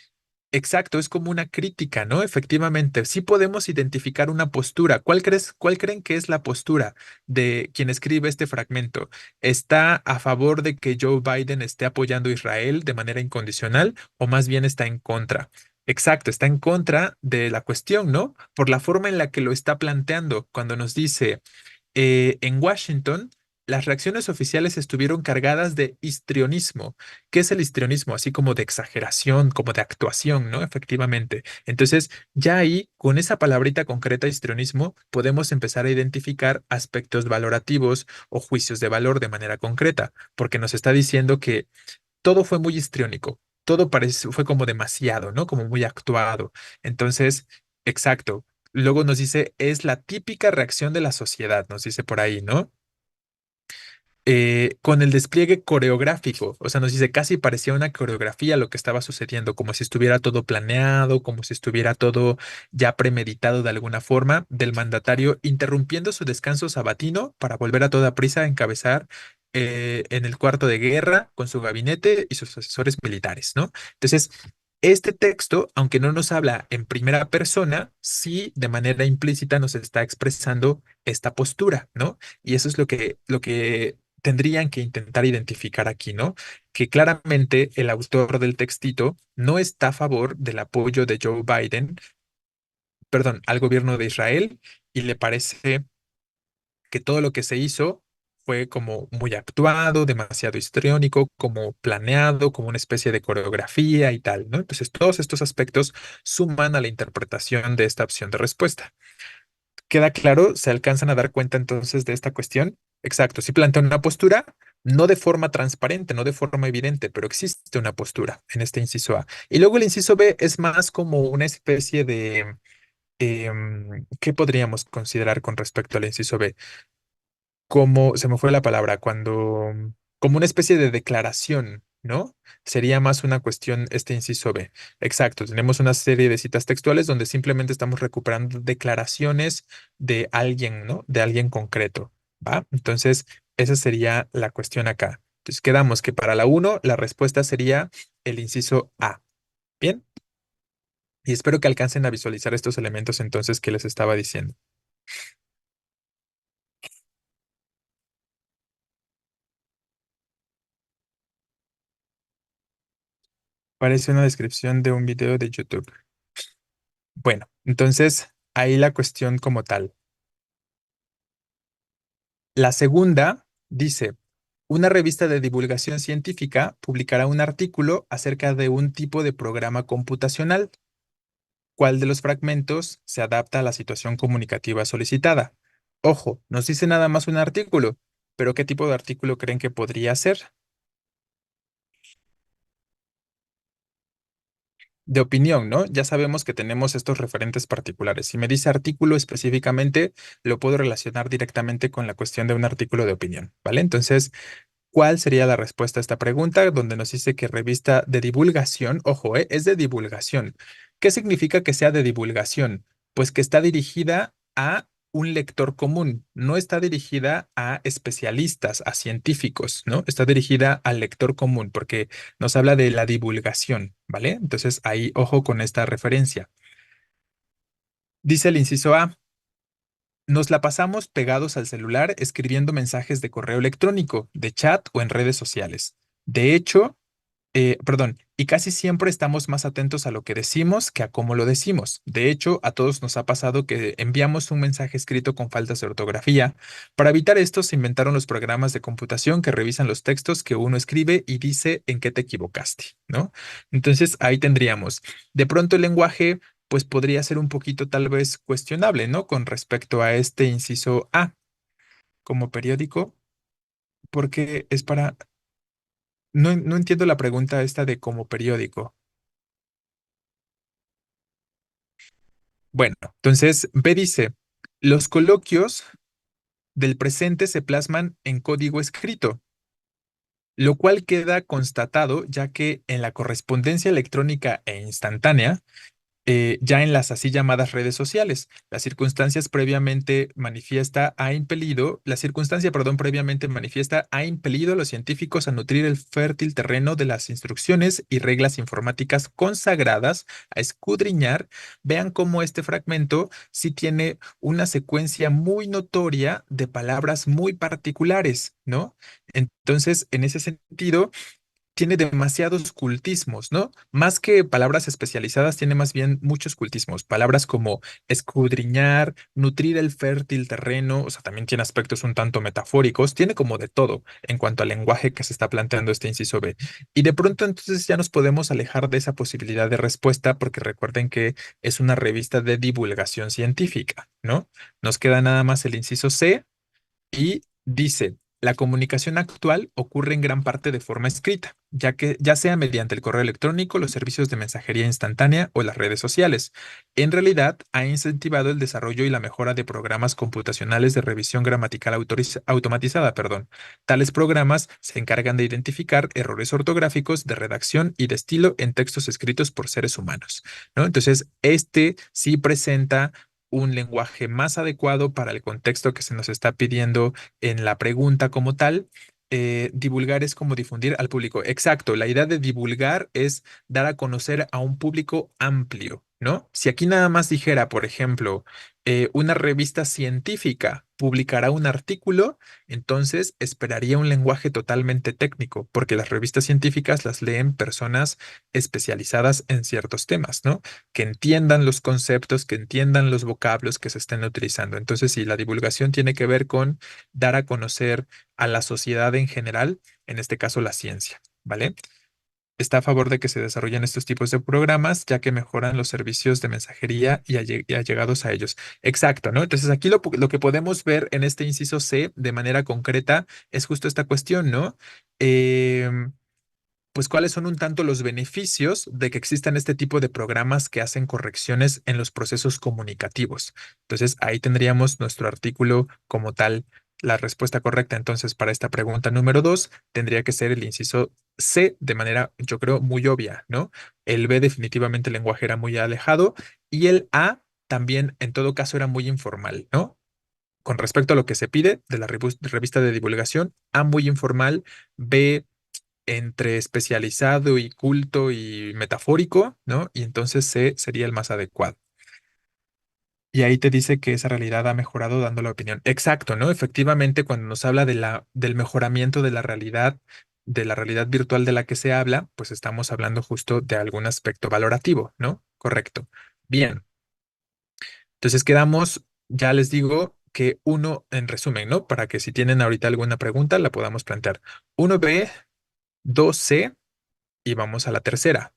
Exacto, es como una crítica, ¿no? Efectivamente, sí podemos identificar una postura. ¿Cuál creen que es la postura de quien escribe este fragmento? ¿Está a favor de que Joe Biden esté apoyando a Israel de manera incondicional o más bien está en contra? Exacto, está en contra de la cuestión, ¿no? Por la forma en la que lo está planteando cuando nos dice en Washington, las reacciones oficiales estuvieron cargadas de histrionismo. ¿Qué es el histrionismo? Así como de exageración, como de actuación, ¿no? Efectivamente. Entonces, ya ahí, con esa palabrita concreta, histrionismo, podemos empezar a identificar aspectos valorativos o juicios de valor de manera concreta, porque nos está diciendo que todo fue muy histriónico, todo fue como demasiado, ¿no? Como muy actuado. Entonces, exacto. Luego nos dice, es la típica reacción de la sociedad, nos dice por ahí, ¿no? Con el despliegue coreográfico, o sea, nos dice, casi parecía una coreografía lo que estaba sucediendo, como si estuviera todo planeado, como si estuviera todo ya premeditado de alguna forma, del mandatario interrumpiendo su descanso sabatino para volver a toda prisa a encabezar en el cuarto de guerra con su gabinete y sus asesores militares, ¿no? Entonces, este texto, aunque no nos habla en primera persona, sí de manera implícita nos está expresando esta postura, ¿no? Y eso es lo que tendrían que intentar identificar aquí, ¿no? Que claramente el autor del textito no está a favor del apoyo de Joe Biden, perdón, al gobierno de Israel y le parece que todo lo que se hizo fue como muy actuado, demasiado histriónico, como planeado, como una especie de coreografía y tal, ¿no? Entonces, todos estos aspectos suman a la interpretación de esta opción de respuesta. ¿Queda claro? ¿Se alcanzan a dar cuenta entonces de esta cuestión? Exacto, sí plantea una postura, no de forma transparente, no de forma evidente, pero existe una postura en este inciso A. Y luego el inciso B es más como una especie de, ¿qué podríamos considerar con respecto al inciso B? Como, se me fue la palabra, cuando, como una especie de declaración, ¿no? Sería más una cuestión, este inciso B. Exacto, tenemos una serie de citas textuales donde simplemente estamos recuperando declaraciones de alguien, ¿no? De alguien concreto, ¿va? Entonces, esa sería la cuestión acá. Entonces, quedamos que para la uno la respuesta sería el inciso A. Bien, y espero que alcancen a visualizar estos elementos entonces que les estaba diciendo. Parece una descripción de un video de YouTube. Bueno, entonces ahí la cuestión como tal. La segunda dice, una revista de divulgación científica publicará un artículo acerca de un tipo de programa computacional. ¿Cuál de los fragmentos se adapta a la situación comunicativa solicitada? Ojo, nos dice nada más un artículo, pero ¿qué tipo de artículo creen que podría ser? De opinión, ¿no? Ya sabemos que tenemos estos referentes particulares. Si me dice artículo específicamente, lo puedo relacionar directamente con la cuestión de un artículo de opinión, ¿vale? Entonces, ¿cuál sería la respuesta a esta pregunta? Donde nos dice que revista de divulgación, ojo, es de divulgación. ¿Qué significa que sea de divulgación? Pues que está dirigida a un lector común, no está dirigida a especialistas, a científicos, ¿no? Está dirigida al lector común porque nos habla de la divulgación, ¿vale? Entonces ahí, ojo con esta referencia. Dice el inciso A. Nos la pasamos pegados al celular escribiendo mensajes de correo electrónico, de chat o en redes sociales. De hecho, perdón, y casi siempre estamos más atentos a lo que decimos que a cómo lo decimos. De hecho, a todos nos ha pasado que enviamos un mensaje escrito con faltas de ortografía. Para evitar esto, se inventaron los programas de computación que revisan los textos que uno escribe y dice en qué te equivocaste, ¿no? Entonces, ahí tendríamos. De pronto el lenguaje, pues podría ser un poquito tal vez cuestionable, ¿no? Con respecto a este inciso A como periódico, porque es para... No, no entiendo la pregunta esta de como periódico. Bueno, entonces B dice, los coloquios del presente se plasman en código escrito, lo cual queda constatado ya que en la correspondencia electrónica e instantánea, ya en las así llamadas redes sociales. La circunstancia, perdón, previamente manifiesta ha impelido a los científicos a nutrir el fértil terreno de las instrucciones y reglas informáticas consagradas, a escudriñar. Vean cómo este fragmento sí tiene una secuencia muy notoria de palabras muy particulares, ¿no? Entonces, en ese sentido, tiene demasiados cultismos, ¿no? Más que palabras especializadas, tiene más bien muchos cultismos. Palabras como escudriñar, nutrir el fértil terreno, o sea, también tiene aspectos un tanto metafóricos, tiene como de todo en cuanto al lenguaje que se está planteando este inciso B. Y de pronto entonces ya nos podemos alejar de esa posibilidad de respuesta porque recuerden que es una revista de divulgación científica, ¿no? Nos queda nada más el inciso C y dice, la comunicación actual ocurre en gran parte de forma escrita, ya que ya sea mediante el correo electrónico, los servicios de mensajería instantánea o las redes sociales. En realidad, ha incentivado el desarrollo y la mejora de programas computacionales de revisión gramatical automatizada, perdón. Tales programas se encargan de identificar errores ortográficos de redacción y de estilo en textos escritos por seres humanos, ¿no? Entonces, este sí presenta un lenguaje más adecuado para el contexto que se nos está pidiendo en la pregunta como tal. Divulgar es como difundir al público. Exacto, la idea de divulgar es dar a conocer a un público amplio, ¿no? Si aquí nada más dijera, por ejemplo, una revista científica publicará un artículo, entonces esperaría un lenguaje totalmente técnico, porque las revistas científicas las leen personas especializadas en ciertos temas, ¿no? Que entiendan los conceptos, que entiendan los vocablos que se estén utilizando. Entonces, si la divulgación tiene que ver con dar a conocer a la sociedad en general, en este caso la ciencia, ¿vale? Está a favor de que se desarrollen estos tipos de programas, ya que mejoran los servicios de mensajería y allegados a ellos. Exacto, ¿no? Entonces aquí lo que podemos ver en este inciso C de manera concreta es justo esta cuestión, ¿no? Em, pues cuáles son un tanto los beneficios de que existan este tipo de programas que hacen correcciones en los procesos comunicativos. Entonces, ahí tendríamos nuestro artículo como tal. La respuesta correcta, entonces, para esta pregunta número 2 tendría que ser el inciso C de manera, yo creo, muy obvia, ¿no? El B definitivamente el lenguaje era muy alejado y el A también, en todo caso, era muy informal, ¿no? Con respecto a lo que se pide de la revista de divulgación, A muy informal, B entre especializado y culto y metafórico, ¿no? Y entonces C sería el más adecuado. Y ahí te dice que esa realidad ha mejorado dando la opinión. Exacto, ¿no? Efectivamente, cuando nos habla del mejoramiento de la realidad virtual de la que se habla, pues estamos hablando justo de algún aspecto valorativo, ¿no? Correcto. Bien, entonces quedamos, ya les digo que uno, en resumen, ¿no? Para que si tienen ahorita alguna pregunta, la podamos plantear. Uno b 2C y vamos a la tercera.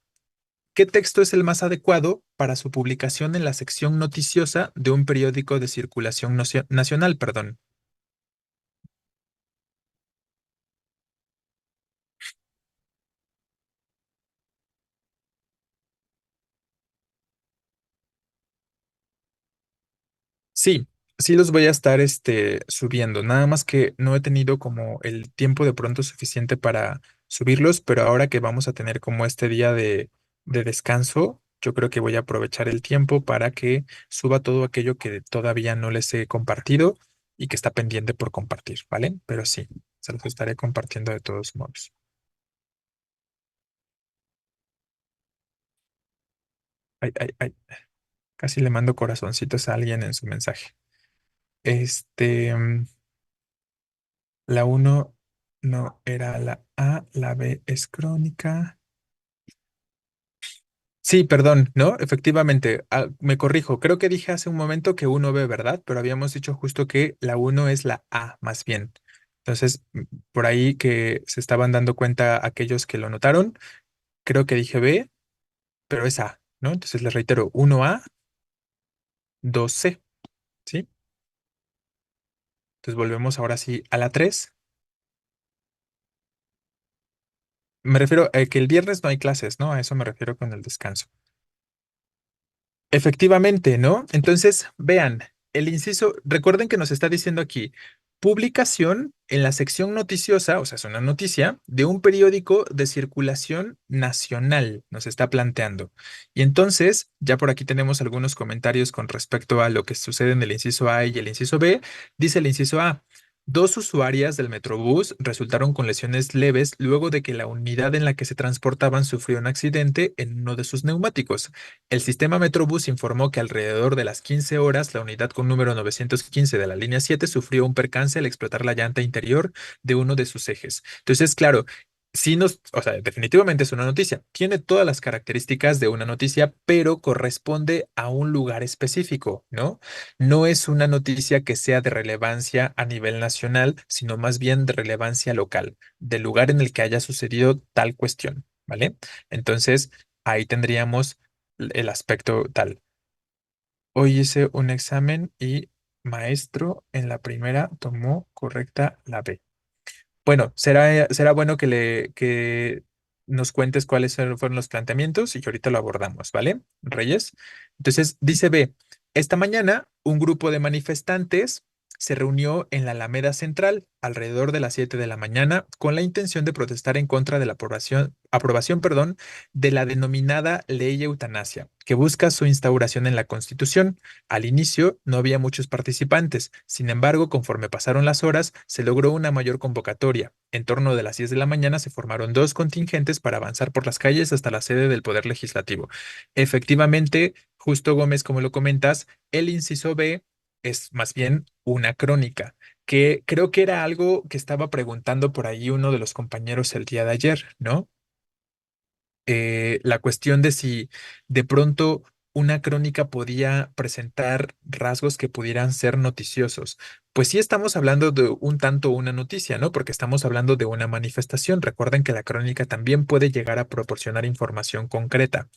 ¿Qué texto es el más adecuado para su publicación en la sección noticiosa de un periódico de circulación nacional? Perdón. Sí, sí los voy a estar subiendo. Nada más que no he tenido como el tiempo de pronto suficiente para subirlos, pero ahora que vamos a tener como este día de descanso, yo creo que voy a aprovechar el tiempo para que suba todo aquello que todavía no les he compartido y que está pendiente por compartir, ¿vale? Pero sí, se los estaré compartiendo de todos modos. Ay, ay, ay. Casi le mando corazoncitos a alguien en su mensaje. La uno no era la A, la B es crónica. Sí, perdón, ¿no? Efectivamente, me corrijo. Creo que dije hace un momento que uno b, ¿verdad? Pero habíamos dicho justo que la uno es la A, más bien. Entonces, por ahí que se estaban dando cuenta aquellos que lo notaron, creo que dije B, pero es A, ¿no? Entonces les reitero, uno a 2C, ¿sí? Entonces volvemos ahora sí a la 3. Me refiero a que el viernes no hay clases, ¿no? A eso me refiero con el descanso. Efectivamente, ¿no? Entonces, vean, el inciso, recuerden que nos está diciendo aquí, publicación en la sección noticiosa, o sea, es una noticia, de un periódico de circulación nacional, nos está planteando. Y entonces, ya por aquí tenemos algunos comentarios con respecto a lo que sucede en el inciso A y el inciso B. Dice el inciso A. Dos usuarias del Metrobús resultaron con lesiones leves luego de que la unidad en la que se transportaban sufrió un accidente en uno de sus neumáticos. El sistema Metrobús informó que alrededor de las 15 horas, la unidad con número 915 de la línea 7 sufrió un percance al explotar la llanta interior de uno de sus ejes. Entonces, claro, sí o sea, definitivamente es una noticia. Tiene todas las características de una noticia, pero corresponde a un lugar específico, ¿no? No es una noticia que sea de relevancia a nivel nacional, sino más bien de relevancia local, del lugar en el que haya sucedido tal cuestión, ¿vale? Entonces, ahí tendríamos el aspecto tal. Hoy hice un examen y maestro en la primera tomó correcta la B. Bueno, será bueno que nos cuentes cuáles fueron los planteamientos y que ahorita lo abordamos, ¿vale, Reyes? Entonces, dice B, esta mañana un grupo de manifestantes se reunió en la Alameda Central alrededor de las 7 de la mañana con la intención de protestar en contra de la aprobación, perdón, de la denominada Ley Eutanasia, que busca su instauración en la Constitución. Al inicio no había muchos participantes, sin embargo, conforme pasaron las horas, se logró una mayor convocatoria. En torno de las 10 de la mañana se formaron dos contingentes para avanzar por las calles hasta la sede del Poder Legislativo. Efectivamente, justo Gómez, como lo comentas, el inciso B es más bien una crónica, que creo que era algo que estaba preguntando por ahí uno de los compañeros el día de ayer, ¿no? La cuestión de si de pronto una crónica podía presentar rasgos que pudieran ser noticiosos. Pues sí estamos hablando de un tanto una noticia, ¿no? Porque estamos hablando de una manifestación. Recuerden que la crónica también puede llegar a proporcionar información concreta,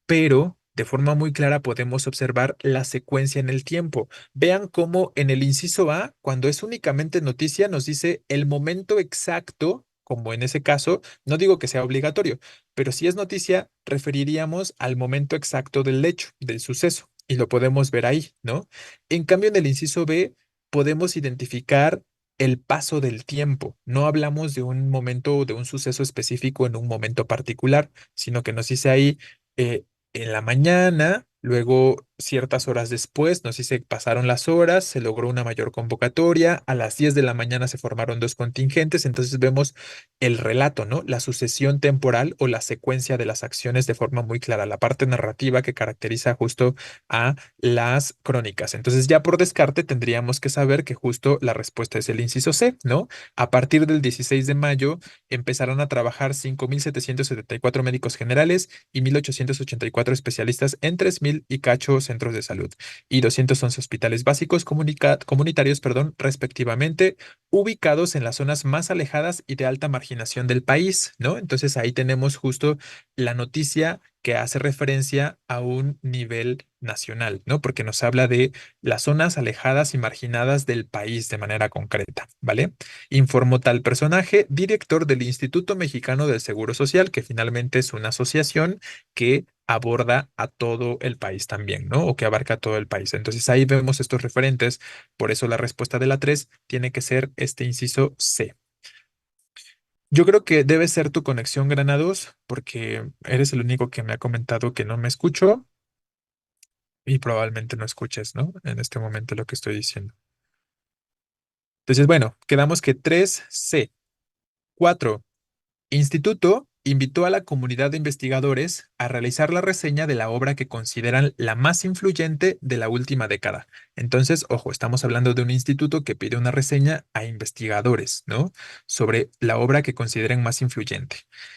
pero de forma muy clara podemos observar la secuencia en el tiempo. Vean cómo en el inciso A, cuando es únicamente noticia, nos dice el momento exacto, como en ese caso, no digo que sea obligatorio, pero si es noticia, referiríamos al momento exacto del hecho, del suceso, y lo podemos ver ahí, ¿no? En cambio, en el inciso B, podemos identificar el paso del tiempo. No hablamos de un momento o de un suceso específico en un momento particular, sino que nos dice ahí eh, en la mañana, luego ciertas horas después, no sé si se pasaron las horas, se logró una mayor convocatoria, a las 10 de la mañana se formaron dos contingentes, entonces vemos el relato, ¿no? La sucesión temporal o la secuencia de las acciones de forma muy clara, la parte narrativa que caracteriza justo a las crónicas. Entonces ya por descarte tendríamos que saber que justo la respuesta es el inciso C, ¿no? A partir del 16 de mayo empezarán a trabajar 5.774 médicos generales y 1.884 especialistas en 3.000 y cacho centros de salud y 211 hospitales básicos comunitarios, perdón, respectivamente, ubicados en las zonas más alejadas y de alta marginación del país, ¿no? Entonces ahí tenemos justo la noticia que hace referencia a un nivel nacional, ¿no? Porque nos habla de las zonas alejadas y marginadas del país de manera concreta, ¿vale? Informó tal personaje, director del Instituto Mexicano del Seguro Social, que finalmente es una asociación que aborda a todo el país también, ¿no? O que abarca todo el país. Entonces ahí vemos estos referentes, por eso la respuesta de la 3 tiene que ser este inciso C. Yo creo que debe ser tu conexión Granados, porque eres el único que me ha comentado que no me escucho y probablemente no escuches, ¿no? En este momento lo que estoy diciendo. Entonces, bueno, quedamos que 3C. 4. Instituto invitó a la comunidad de investigadores a realizar la reseña de la obra que consideran la más influyente de la última década. Entonces, ojo, estamos hablando de un instituto que pide una reseña a investigadores, ¿no? Sobre la obra que consideren más influyente.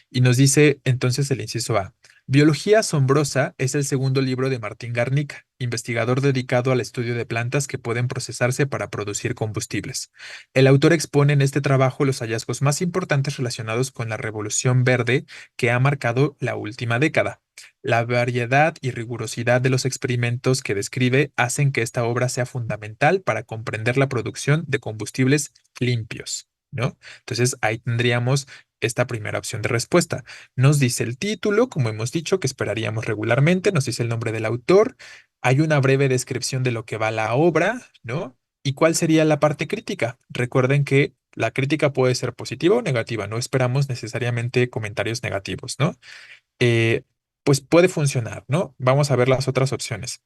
Y nos dice entonces el inciso A. Biología asombrosa es el segundo libro de Martín Garnica, investigador dedicado al estudio de plantas que pueden procesarse para producir combustibles. El autor expone en este trabajo los hallazgos más importantes relacionados con la revolución verde que ha marcado la última década. La variedad y rigurosidad de los experimentos que describe hacen que esta obra sea fundamental para comprender la producción de combustibles limpios, ¿no? Entonces ahí tendríamos esta primera opción de respuesta. Nos dice el título, como hemos dicho, que esperaríamos regularmente, nos dice el nombre del autor, hay una breve descripción de lo que va la obra, ¿no? ¿Y cuál sería la parte crítica? Recuerden que la crítica puede ser positiva o negativa, no esperamos necesariamente comentarios negativos, ¿no? Eh, pues puede funcionar, ¿no? Vamos a ver las otras opciones.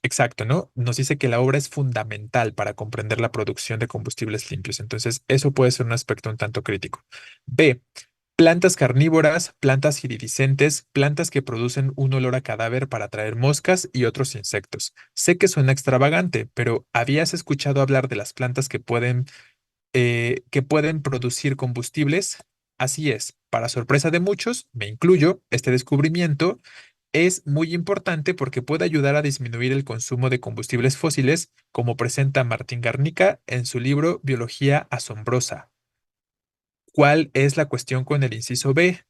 Exacto, ¿no? Nos dice que la obra es fundamental para comprender la producción de combustibles limpios, entonces eso puede ser un aspecto un tanto crítico. B. Plantas carnívoras, plantas iridiscentes, plantas que producen un olor a cadáver para atraer moscas y otros insectos. Sé que suena extravagante, pero ¿habías escuchado hablar de las plantas que pueden producir combustibles? Así es, para sorpresa de muchos, me incluyo, este descubrimiento es muy importante porque puede ayudar a disminuir el consumo de combustibles fósiles, como presenta Martín Garnica en su libro Biología Asombrosa. ¿Cuál es la cuestión con el inciso B?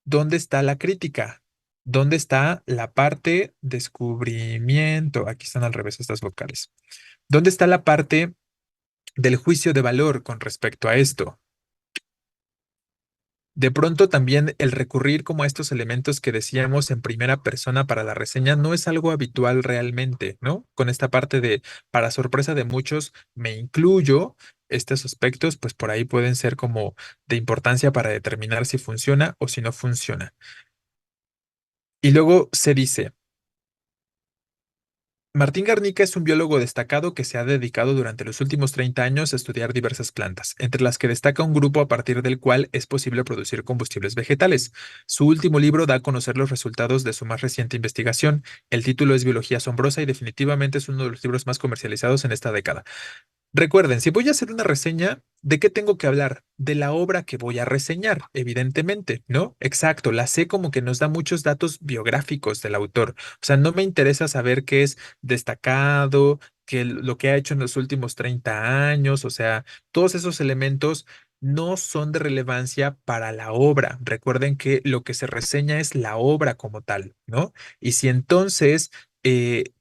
¿Dónde está la crítica? ¿Dónde está la parte descubrimiento? Aquí están al revés estas vocales. ¿Dónde está la parte del juicio de valor con respecto a esto? De pronto también el recurrir como a estos elementos que decíamos en primera persona para la reseña no es algo habitual realmente, ¿no? Con esta parte de, para sorpresa de muchos, me incluyo, estos aspectos, pues por ahí pueden ser como de importancia para determinar si funciona o si no funciona. Y luego se dice, Martín Garnica es un biólogo destacado que se ha dedicado durante los últimos 30 años a estudiar diversas plantas, entre las que destaca un grupo a partir del cual es posible producir combustibles vegetales. Su último libro da a conocer los resultados de su más reciente investigación. El título es Biología Asombrosa y definitivamente es uno de los libros más comercializados en esta década. Recuerden, si voy a hacer una reseña, ¿de qué tengo que hablar? De la obra que voy a reseñar, evidentemente, ¿no? Exacto, la sé como que nos da muchos datos biográficos del autor. O sea, no me interesa saber qué es destacado, lo que ha hecho en los últimos 30 años, o sea, todos esos elementos no son de relevancia para la obra. Recuerden que lo que se reseña es la obra como tal, ¿no? Y si entonces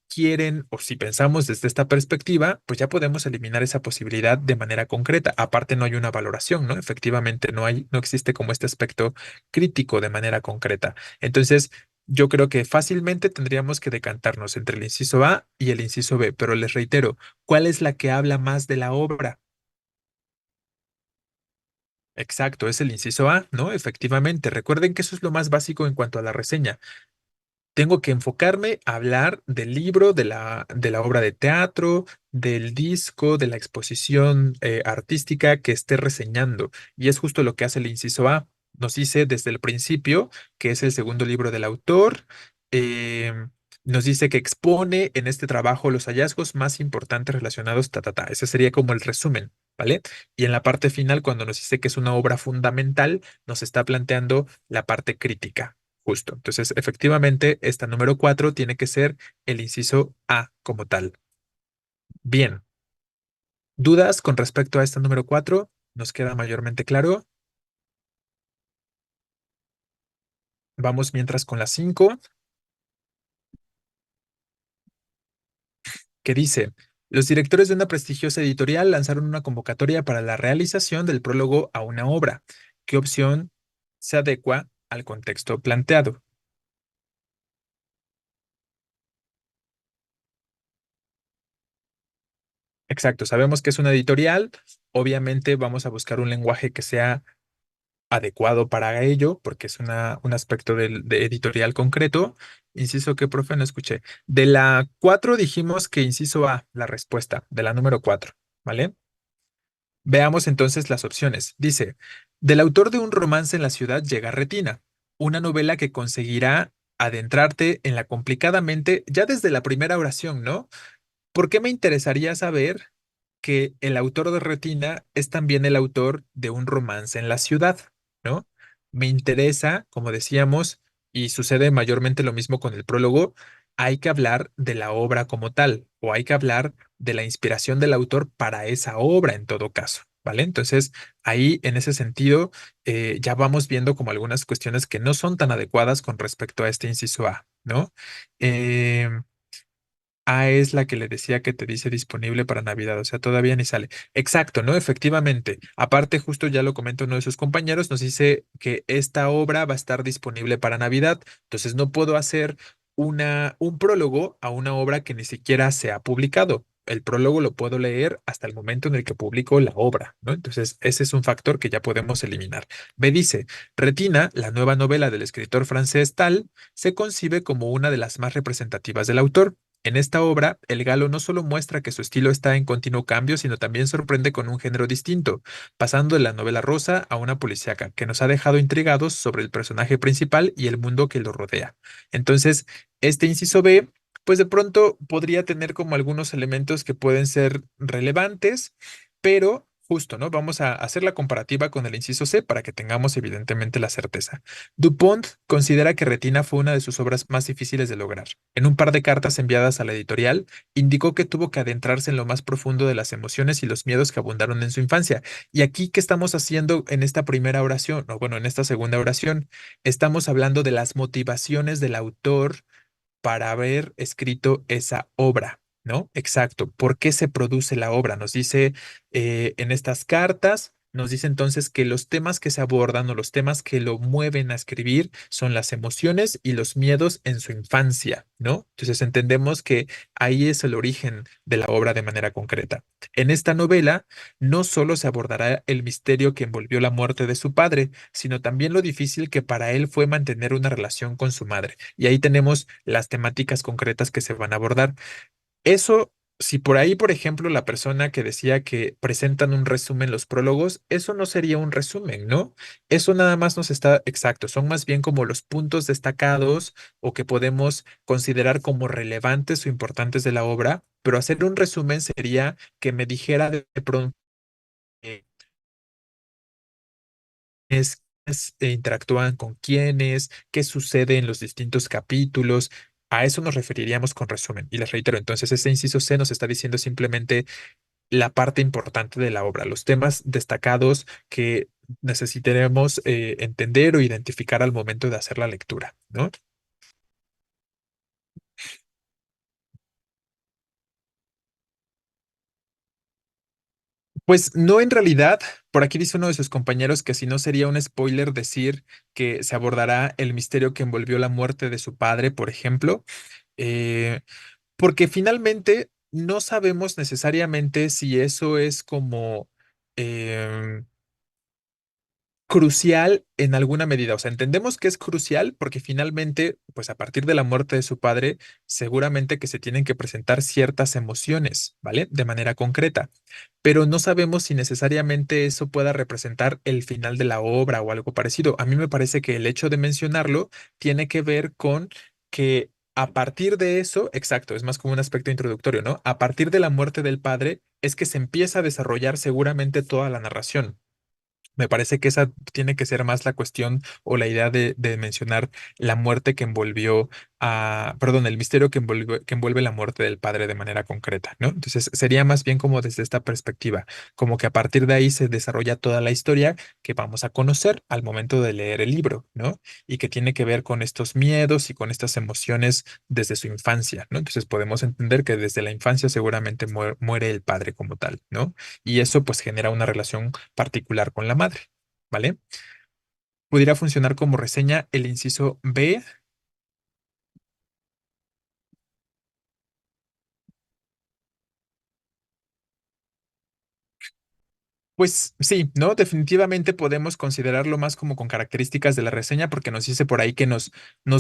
quieren, o si pensamos desde esta perspectiva, pues ya podemos eliminar esa posibilidad de manera concreta. Aparte, no hay una valoración, ¿no? Efectivamente, no existe como este aspecto crítico de manera concreta. Entonces, yo creo que fácilmente tendríamos que decantarnos entre el inciso A y el inciso B, pero les reitero, ¿cuál es la que habla más de la obra? Exacto, es el inciso A, ¿no? Efectivamente, recuerden que eso es lo más básico en cuanto a la reseña. Tengo que enfocarme a hablar del libro, de la obra de teatro, del disco, de la exposición artística que esté reseñando. Y es justo lo que hace el inciso A. Nos dice desde el principio que es el segundo libro del autor. eh, Nos dice que expone en este trabajo los hallazgos más importantes relacionados, ta, ta, ta. Ese sería como el resumen, ¿vale? Y en la parte final, cuando nos dice que es una obra fundamental, nos está planteando la parte crítica. Justo. Entonces, efectivamente, esta número 4 tiene que ser el inciso A como tal. Bien, ¿dudas con respecto a esta número 4? ¿Nos queda mayormente claro? Vamos mientras con la 5, que dice, los directores de una prestigiosa editorial lanzaron una convocatoria para la realización del prólogo a una obra. ¿Qué opción se adecua al contexto planteado? Exacto, sabemos que es una editorial. Obviamente vamos a buscar un lenguaje que sea adecuado para ello, porque es un aspecto de editorial concreto. Inciso que, profe, no escuché. De la 4 dijimos que inciso A, la respuesta, de la número 4, ¿vale? Veamos entonces las opciones. Dice, del autor de Un romance en la ciudad llega Retina, una novela que conseguirá adentrarte en la complicada mente ya desde la primera oración, ¿no? ¿Por qué me interesaría saber que el autor de Retina es también el autor de Un romance en la ciudad, ¿no? Me interesa, como decíamos, y sucede mayormente lo mismo con el prólogo, hay que hablar de la obra como tal, o hay que hablar de la inspiración del autor para esa obra en todo caso, ¿vale? Entonces, ahí en ese sentido, ya vamos viendo como algunas cuestiones que no son tan adecuadas con respecto a este inciso A, ¿no? Em, A es la que le decía que te dice disponible para Navidad, o sea, todavía ni sale. Exacto, ¿no? Efectivamente. Aparte, justo ya lo comenta uno de sus compañeros, nos dice que esta obra va a estar disponible para Navidad, entonces no puedo hacer un prólogo a una obra que ni siquiera se ha publicado. El prólogo lo puedo leer hasta el momento en el que publico la obra, ¿no? Entonces, ese es un factor que ya podemos eliminar. Me dice, Retina, la nueva novela del escritor francés Tal, se concibe como una de las más representativas del autor. En esta obra, el galo no solo muestra que su estilo está en continuo cambio, sino también sorprende con un género distinto, pasando de la novela rosa a una policíaca, que nos ha dejado intrigados sobre el personaje principal y el mundo que lo rodea. Entonces, este inciso B, pues de pronto podría tener como algunos elementos que pueden ser relevantes, pero justo, ¿no? Vamos a hacer la comparativa con el inciso C para que tengamos evidentemente la certeza. Dupont considera que Retina fue una de sus obras más difíciles de lograr. En un par de cartas enviadas a la editorial, indicó que tuvo que adentrarse en lo más profundo de las emociones y los miedos que abundaron en su infancia. Y aquí, ¿qué estamos haciendo en esta primera oración? O bueno, en esta segunda oración, estamos hablando de las motivaciones del autor para haber escrito esa obra, ¿no? Exacto. ¿Por qué se produce la obra? Nos dice en estas cartas, nos dice entonces que los temas que se abordan o los temas que lo mueven a escribir son las emociones y los miedos en su infancia, ¿no? Entonces entendemos que ahí es el origen de la obra de manera concreta. En esta novela no solo se abordará el misterio que envolvió la muerte de su padre, sino también lo difícil que para él fue mantener una relación con su madre. Y ahí tenemos las temáticas concretas que se van a abordar. Eso, si por ahí, por ejemplo, la persona que decía que presentan un resumen los prólogos, eso no sería un resumen, ¿no? Eso nada más nos está exacto, son más bien como los puntos destacados o que podemos considerar como relevantes o importantes de la obra, pero hacer un resumen sería que me dijera de pronto interactúan con quiénes, qué sucede en los distintos capítulos. A eso nos referiríamos con resumen. Y les reitero, entonces ese inciso C nos está diciendo simplemente la parte importante de la obra, los temas destacados que necesitaremos entender o identificar al momento de hacer la lectura, ¿no? Pues no en realidad, por aquí dice uno de sus compañeros que si no sería un spoiler decir que se abordará el misterio que envolvió la muerte de su padre, por ejemplo. Eh, Porque finalmente no sabemos necesariamente si eso es como em, crucial en alguna medida. O sea, entendemos que es crucial porque finalmente, pues a partir de la muerte de su padre, seguramente que se tienen que presentar ciertas emociones, ¿vale? De manera concreta, pero no sabemos si necesariamente eso pueda representar el final de la obra o algo parecido. A mí me parece que el hecho de mencionarlo tiene que ver con que a partir de eso, exacto, es más como un aspecto introductorio, ¿no? A partir de la muerte del padre es que se empieza a desarrollar seguramente toda la narración. Me parece que esa tiene que ser más la cuestión o la idea de mencionar la muerte que envolvió perdón, el misterio que envuelve la muerte del padre de manera concreta, ¿no? Entonces sería más bien como desde esta perspectiva, como que a partir de ahí se desarrolla toda la historia que vamos a conocer al momento de leer el libro, ¿no? Y que tiene que ver con estos miedos y con estas emociones desde su infancia, ¿no? Entonces podemos entender que desde la infancia seguramente muere el padre como tal, ¿no? Y eso pues genera una relación particular con la madre, ¿vale? Pudiera funcionar como reseña el inciso B. Pues sí, ¿no? Definitivamente podemos considerarlo más como con características de la reseña porque nos dice por ahí que nos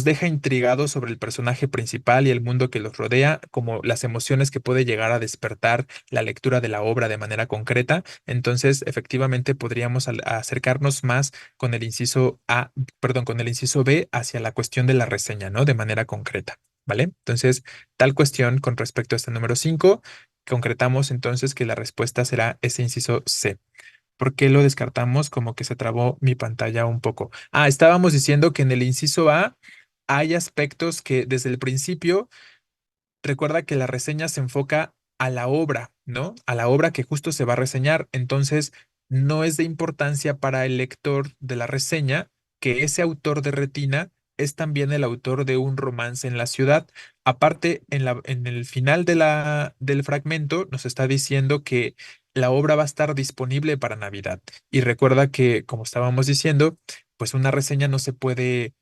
deja intrigados sobre el personaje principal y el mundo que los rodea, como las emociones que puede llegar a despertar la lectura de la obra de manera concreta. Entonces, efectivamente, podríamos acercarnos más con el inciso A, perdón, con el inciso B hacia la cuestión de la reseña, ¿no? De manera concreta, ¿vale? Entonces, tal cuestión con respecto a este número 5. Concretamos entonces que la respuesta será ese inciso C. ¿Por qué lo descartamos? Como que se trabó mi pantalla un poco. Estábamos diciendo que en el inciso A hay aspectos que desde el principio recuerda que la reseña se enfoca a la obra, ¿no? A la obra que justo se va a reseñar. Entonces, no es de importancia para el lector de la reseña que ese autor de Retina es también el autor de Un romance en la ciudad. Aparte, en el final del fragmento nos está diciendo que la obra va a estar disponible para Navidad. Y recuerda que, como estábamos diciendo, pues una reseña no se puede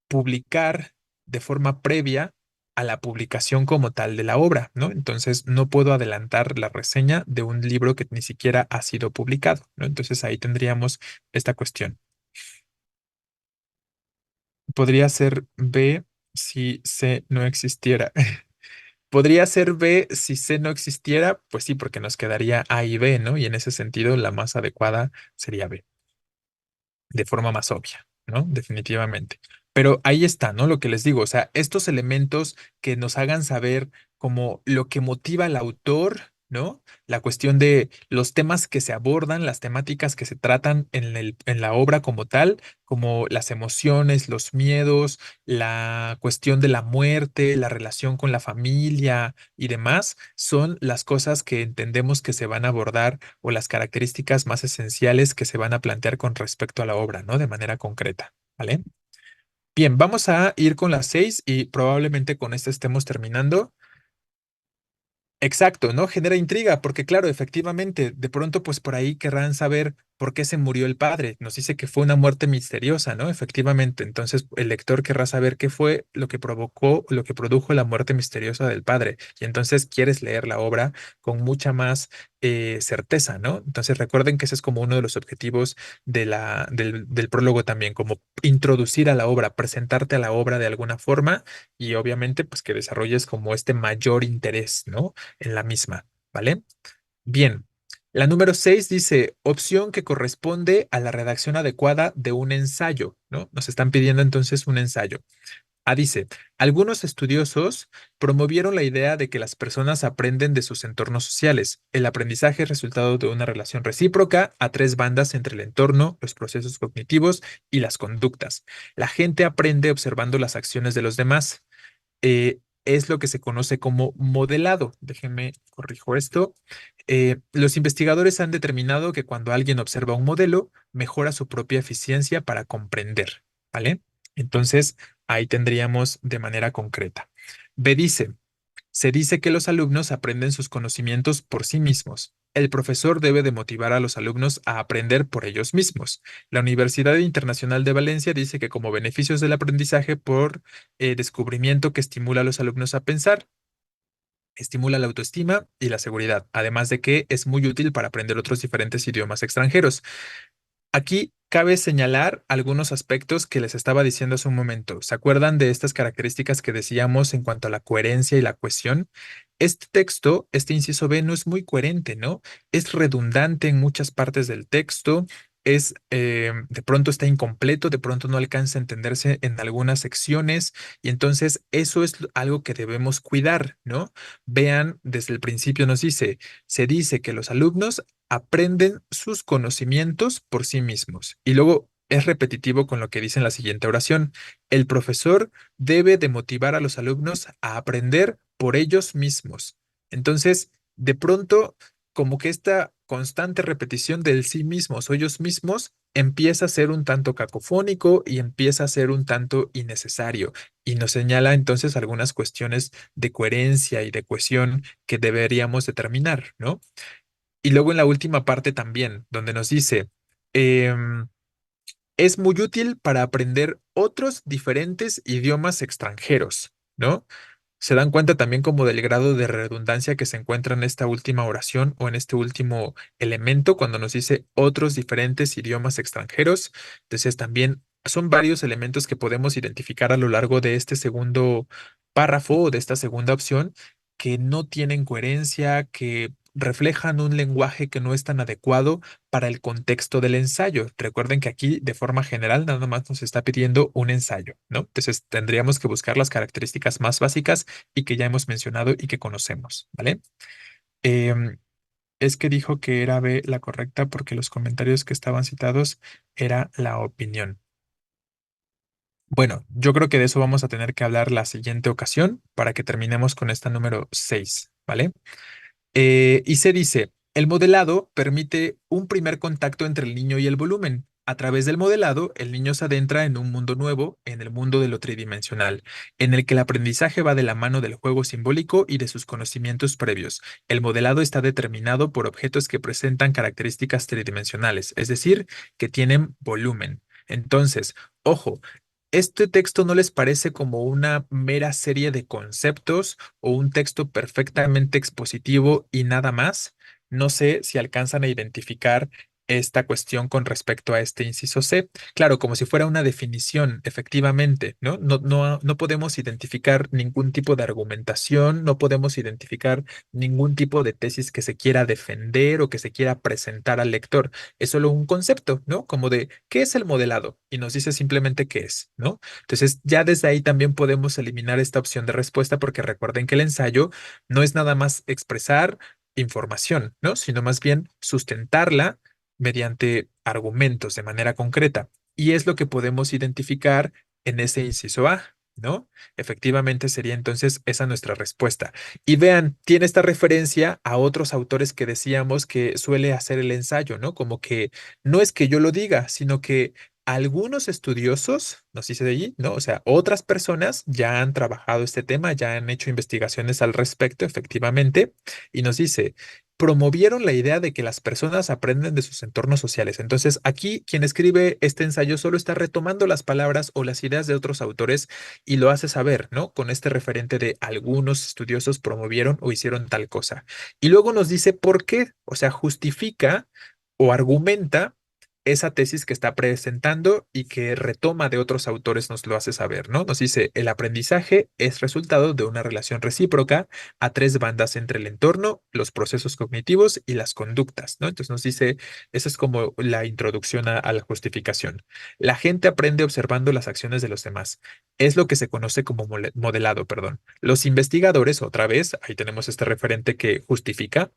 publicar de forma previa a la publicación como tal de la obra, ¿no? Entonces no puedo adelantar la reseña de un libro que ni siquiera ha sido publicado, ¿no? Entonces ahí tendríamos esta cuestión. Podría ser B si C no existiera. Podría ser B si C no existiera, pues sí, porque nos quedaría A y B, ¿no? Y en ese sentido la más adecuada sería B, de forma más obvia, ¿no? Definitivamente. Pero ahí está, ¿no? Lo que les digo, o sea, estos elementos que nos hagan saber como lo que motiva al autor, ¿no? La cuestión de los temas que se abordan, las temáticas que se tratan en la obra como tal, como las emociones, los miedos, la cuestión de la muerte, la relación con la familia y demás, son las cosas que entendemos que se van a abordar o las características más esenciales que se van a plantear con respecto a la obra, ¿no? De manera concreta, ¿vale? Bien, vamos a ir con las 6 y probablemente con esto estemos terminando. Exacto, ¿no? Genera intriga porque claro, efectivamente, de pronto pues por ahí querrán saber ¿por qué se murió el padre? Nos dice que fue una muerte misteriosa, ¿no? Efectivamente. Entonces, el lector querrá saber qué fue lo que provocó, lo que produjo la muerte misteriosa del padre. Y entonces quieres leer la obra con mucha más certeza, ¿no? Entonces, recuerden que ese es como uno de los objetivos del prólogo también, como introducir a la obra, presentarte a la obra de alguna forma y obviamente, pues que desarrolles como este mayor interés, ¿no? En la misma, ¿vale? Bien, la número 6 dice opción que corresponde a la redacción adecuada de un ensayo, ¿no? Nos están pidiendo entonces un ensayo. Dice, algunos estudiosos promovieron la idea de que las personas aprenden de sus entornos sociales. El aprendizaje es resultado de una relación recíproca a tres bandas entre el entorno, los procesos cognitivos y las conductas. La gente aprende observando las acciones de los demás. Es lo que se conoce como modelado. Déjenme corrijo esto. Los investigadores han determinado que cuando alguien observa un modelo, mejora su propia eficiencia para comprender, ¿vale? Entonces, ahí tendríamos de manera concreta. B dice, se dice que los alumnos aprenden sus conocimientos por sí mismos. El profesor debe de motivar a los alumnos a aprender por ellos mismos. La Universidad Internacional de Valencia dice que como beneficios del aprendizaje por descubrimiento que estimula a los alumnos a pensar, estimula la autoestima y la seguridad, además de que es muy útil para aprender otros diferentes idiomas extranjeros. Aquí cabe señalar algunos aspectos que les estaba diciendo hace un momento. ¿Se acuerdan de estas características que decíamos en cuanto a la coherencia y la cohesión? Este texto, este inciso B, no es muy coherente, ¿no? Es redundante en muchas partes del texto. De pronto está incompleto, de pronto no alcanza a entenderse en algunas secciones y entonces eso es algo que debemos cuidar, ¿no? Vean, desde el principio nos dice, se dice que los alumnos aprenden sus conocimientos por sí mismos. Y luego es repetitivo con lo que dice en la siguiente oración. El profesor debe de motivar a los alumnos a aprender por ellos mismos. Entonces, de pronto, como que esta constante repetición del sí mismos o ellos mismos empieza a ser un tanto cacofónico y empieza a ser un tanto innecesario y nos señala entonces algunas cuestiones de coherencia y de cohesión que deberíamos determinar, ¿no? Y luego en la última parte también, donde nos dice, em, es muy útil para aprender otros diferentes idiomas extranjeros, ¿no? Se dan cuenta también como del grado de redundancia que se encuentra en esta última oración o en este último elemento cuando nos dice otros diferentes idiomas extranjeros. Entonces también son varios elementos que podemos identificar a lo largo de este segundo párrafo o de esta segunda opción que no tienen coherencia, que reflejan un lenguaje que no es tan adecuado para el contexto del ensayo. Recuerden que aquí de forma general nada más nos está pidiendo un ensayo, ¿no? Entonces tendríamos que buscar las características más básicas y que ya hemos mencionado y que conocemos, ¿vale? Em, es que dijo que era B la correcta porque los comentarios que estaban citados era la opinión. Bueno, yo creo que de eso vamos a tener que hablar la siguiente ocasión para que terminemos con esta número 6, ¿vale? Y se dice, el modelado permite un primer contacto entre el niño y el volumen. A través del modelado, el niño se adentra en un mundo nuevo, en el mundo de lo tridimensional, en el que el aprendizaje va de la mano del juego simbólico y de sus conocimientos previos. El modelado está determinado por objetos que presentan características tridimensionales, es decir, que tienen volumen. Entonces, ojo, ¿este texto no les parece como una mera serie de conceptos o un texto perfectamente expositivo y nada más? No sé si alcanzan a identificar esta cuestión con respecto a este inciso C. Claro, como si fuera una definición, efectivamente, ¿no? No podemos identificar ningún tipo de argumentación, no podemos identificar ningún tipo de tesis que se quiera defender o que se quiera presentar al lector. Es solo un concepto, ¿no? Como de, ¿qué es el modelado? Y nos dice simplemente qué es, ¿no? Entonces, ya desde ahí también podemos eliminar esta opción de respuesta porque recuerden que el ensayo no es nada más expresar información, ¿no? Sino más bien sustentarla mediante argumentos de manera concreta. Y es lo que podemos identificar en ese inciso A, ¿no? Efectivamente sería entonces esa nuestra respuesta. Y vean, tiene esta referencia a otros autores que decíamos que suele hacer el ensayo, ¿no? Como que no es que yo lo diga, sino que algunos estudiosos, nos dice de allí, ¿no? O sea, otras personas ya han trabajado este tema, ya han hecho investigaciones al respecto, efectivamente, y nos dice, promovieron la idea de que las personas aprenden de sus entornos sociales. Entonces, aquí quien escribe este ensayo solo está retomando las palabras o las ideas de otros autores y lo hace saber, ¿no? Con este referente de algunos estudiosos promovieron o hicieron tal cosa. Y luego nos dice por qué, o sea, justifica o argumenta esa tesis que está presentando y que retoma de otros autores nos lo hace saber, ¿no? Nos dice, el aprendizaje es resultado de una relación recíproca a tres bandas entre el entorno, los procesos cognitivos y las conductas, ¿no? Entonces nos dice, esa es como la introducción a la justificación. La gente aprende observando las acciones de los demás. Es lo que se conoce como modelado, perdón. Los investigadores, otra vez, ahí tenemos este referente que justifica,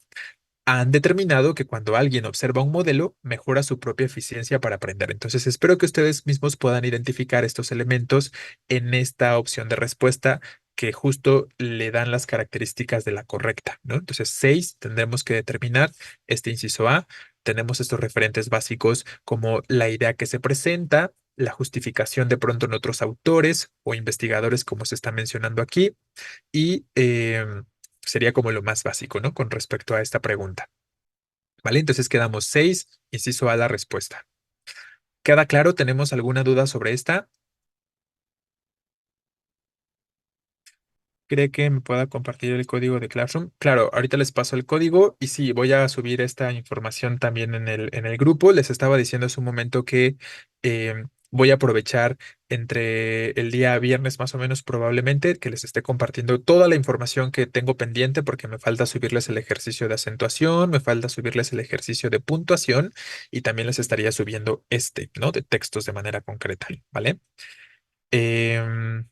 han determinado que cuando alguien observa un modelo, mejora su propia eficiencia para aprender. Entonces, espero que ustedes mismos puedan identificar estos elementos en esta opción de respuesta que justo le dan las características de la correcta, ¿no? Entonces, 6, tendremos que determinar este inciso A. Tenemos estos referentes básicos como la idea que se presenta, la justificación de pronto en otros autores o investigadores, como se está mencionando aquí, y sería como lo más básico, ¿no? Con respecto a esta pregunta. ¿Vale? Entonces quedamos 6, inciso A la respuesta. ¿Queda claro? ¿Tenemos alguna duda sobre esta? ¿Cree que me pueda compartir el código de Classroom? Claro, ahorita les paso el código y sí, voy a subir esta información también en el grupo. Les estaba diciendo hace un momento que voy a aprovechar entre el día viernes más o menos probablemente que les esté compartiendo toda la información que tengo pendiente porque me falta subirles el ejercicio de acentuación, me falta subirles el ejercicio de puntuación y también les estaría subiendo este, ¿no? De textos de manera concreta, ¿vale? Em,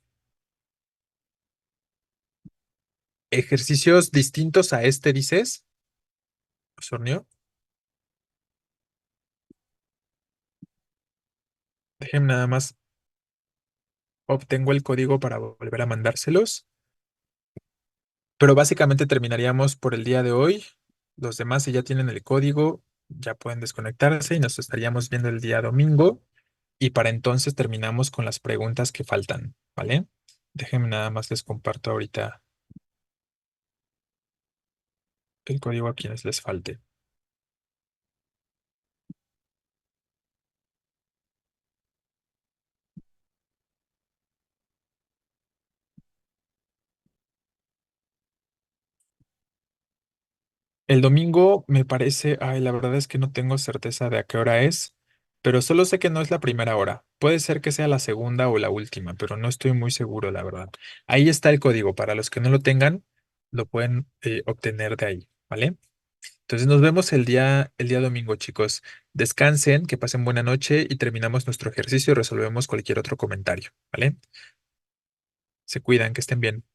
Ejercicios distintos a este, dices, Sornio. Déjenme nada más, obtengo el código para volver a mandárselos. Pero básicamente terminaríamos por el día de hoy. Los demás, si ya tienen el código, ya pueden desconectarse y nos estaríamos viendo el día domingo. Y para entonces terminamos con las preguntas que faltan, ¿vale? Déjenme nada más les comparto ahorita el código a quienes les falte. El domingo me parece, ay, la verdad es que no tengo certeza de a qué hora es, pero solo sé que no es la primera hora. Puede ser que sea la segunda o la última, pero no estoy muy seguro, la verdad. Ahí está el código. Para los que no lo tengan, lo pueden obtener de ahí, ¿vale? Entonces nos vemos el día domingo, chicos. Descansen, que pasen buena noche y terminamos nuestro ejercicio y resolvemos cualquier otro comentario, ¿vale? Se cuidan, que estén bien.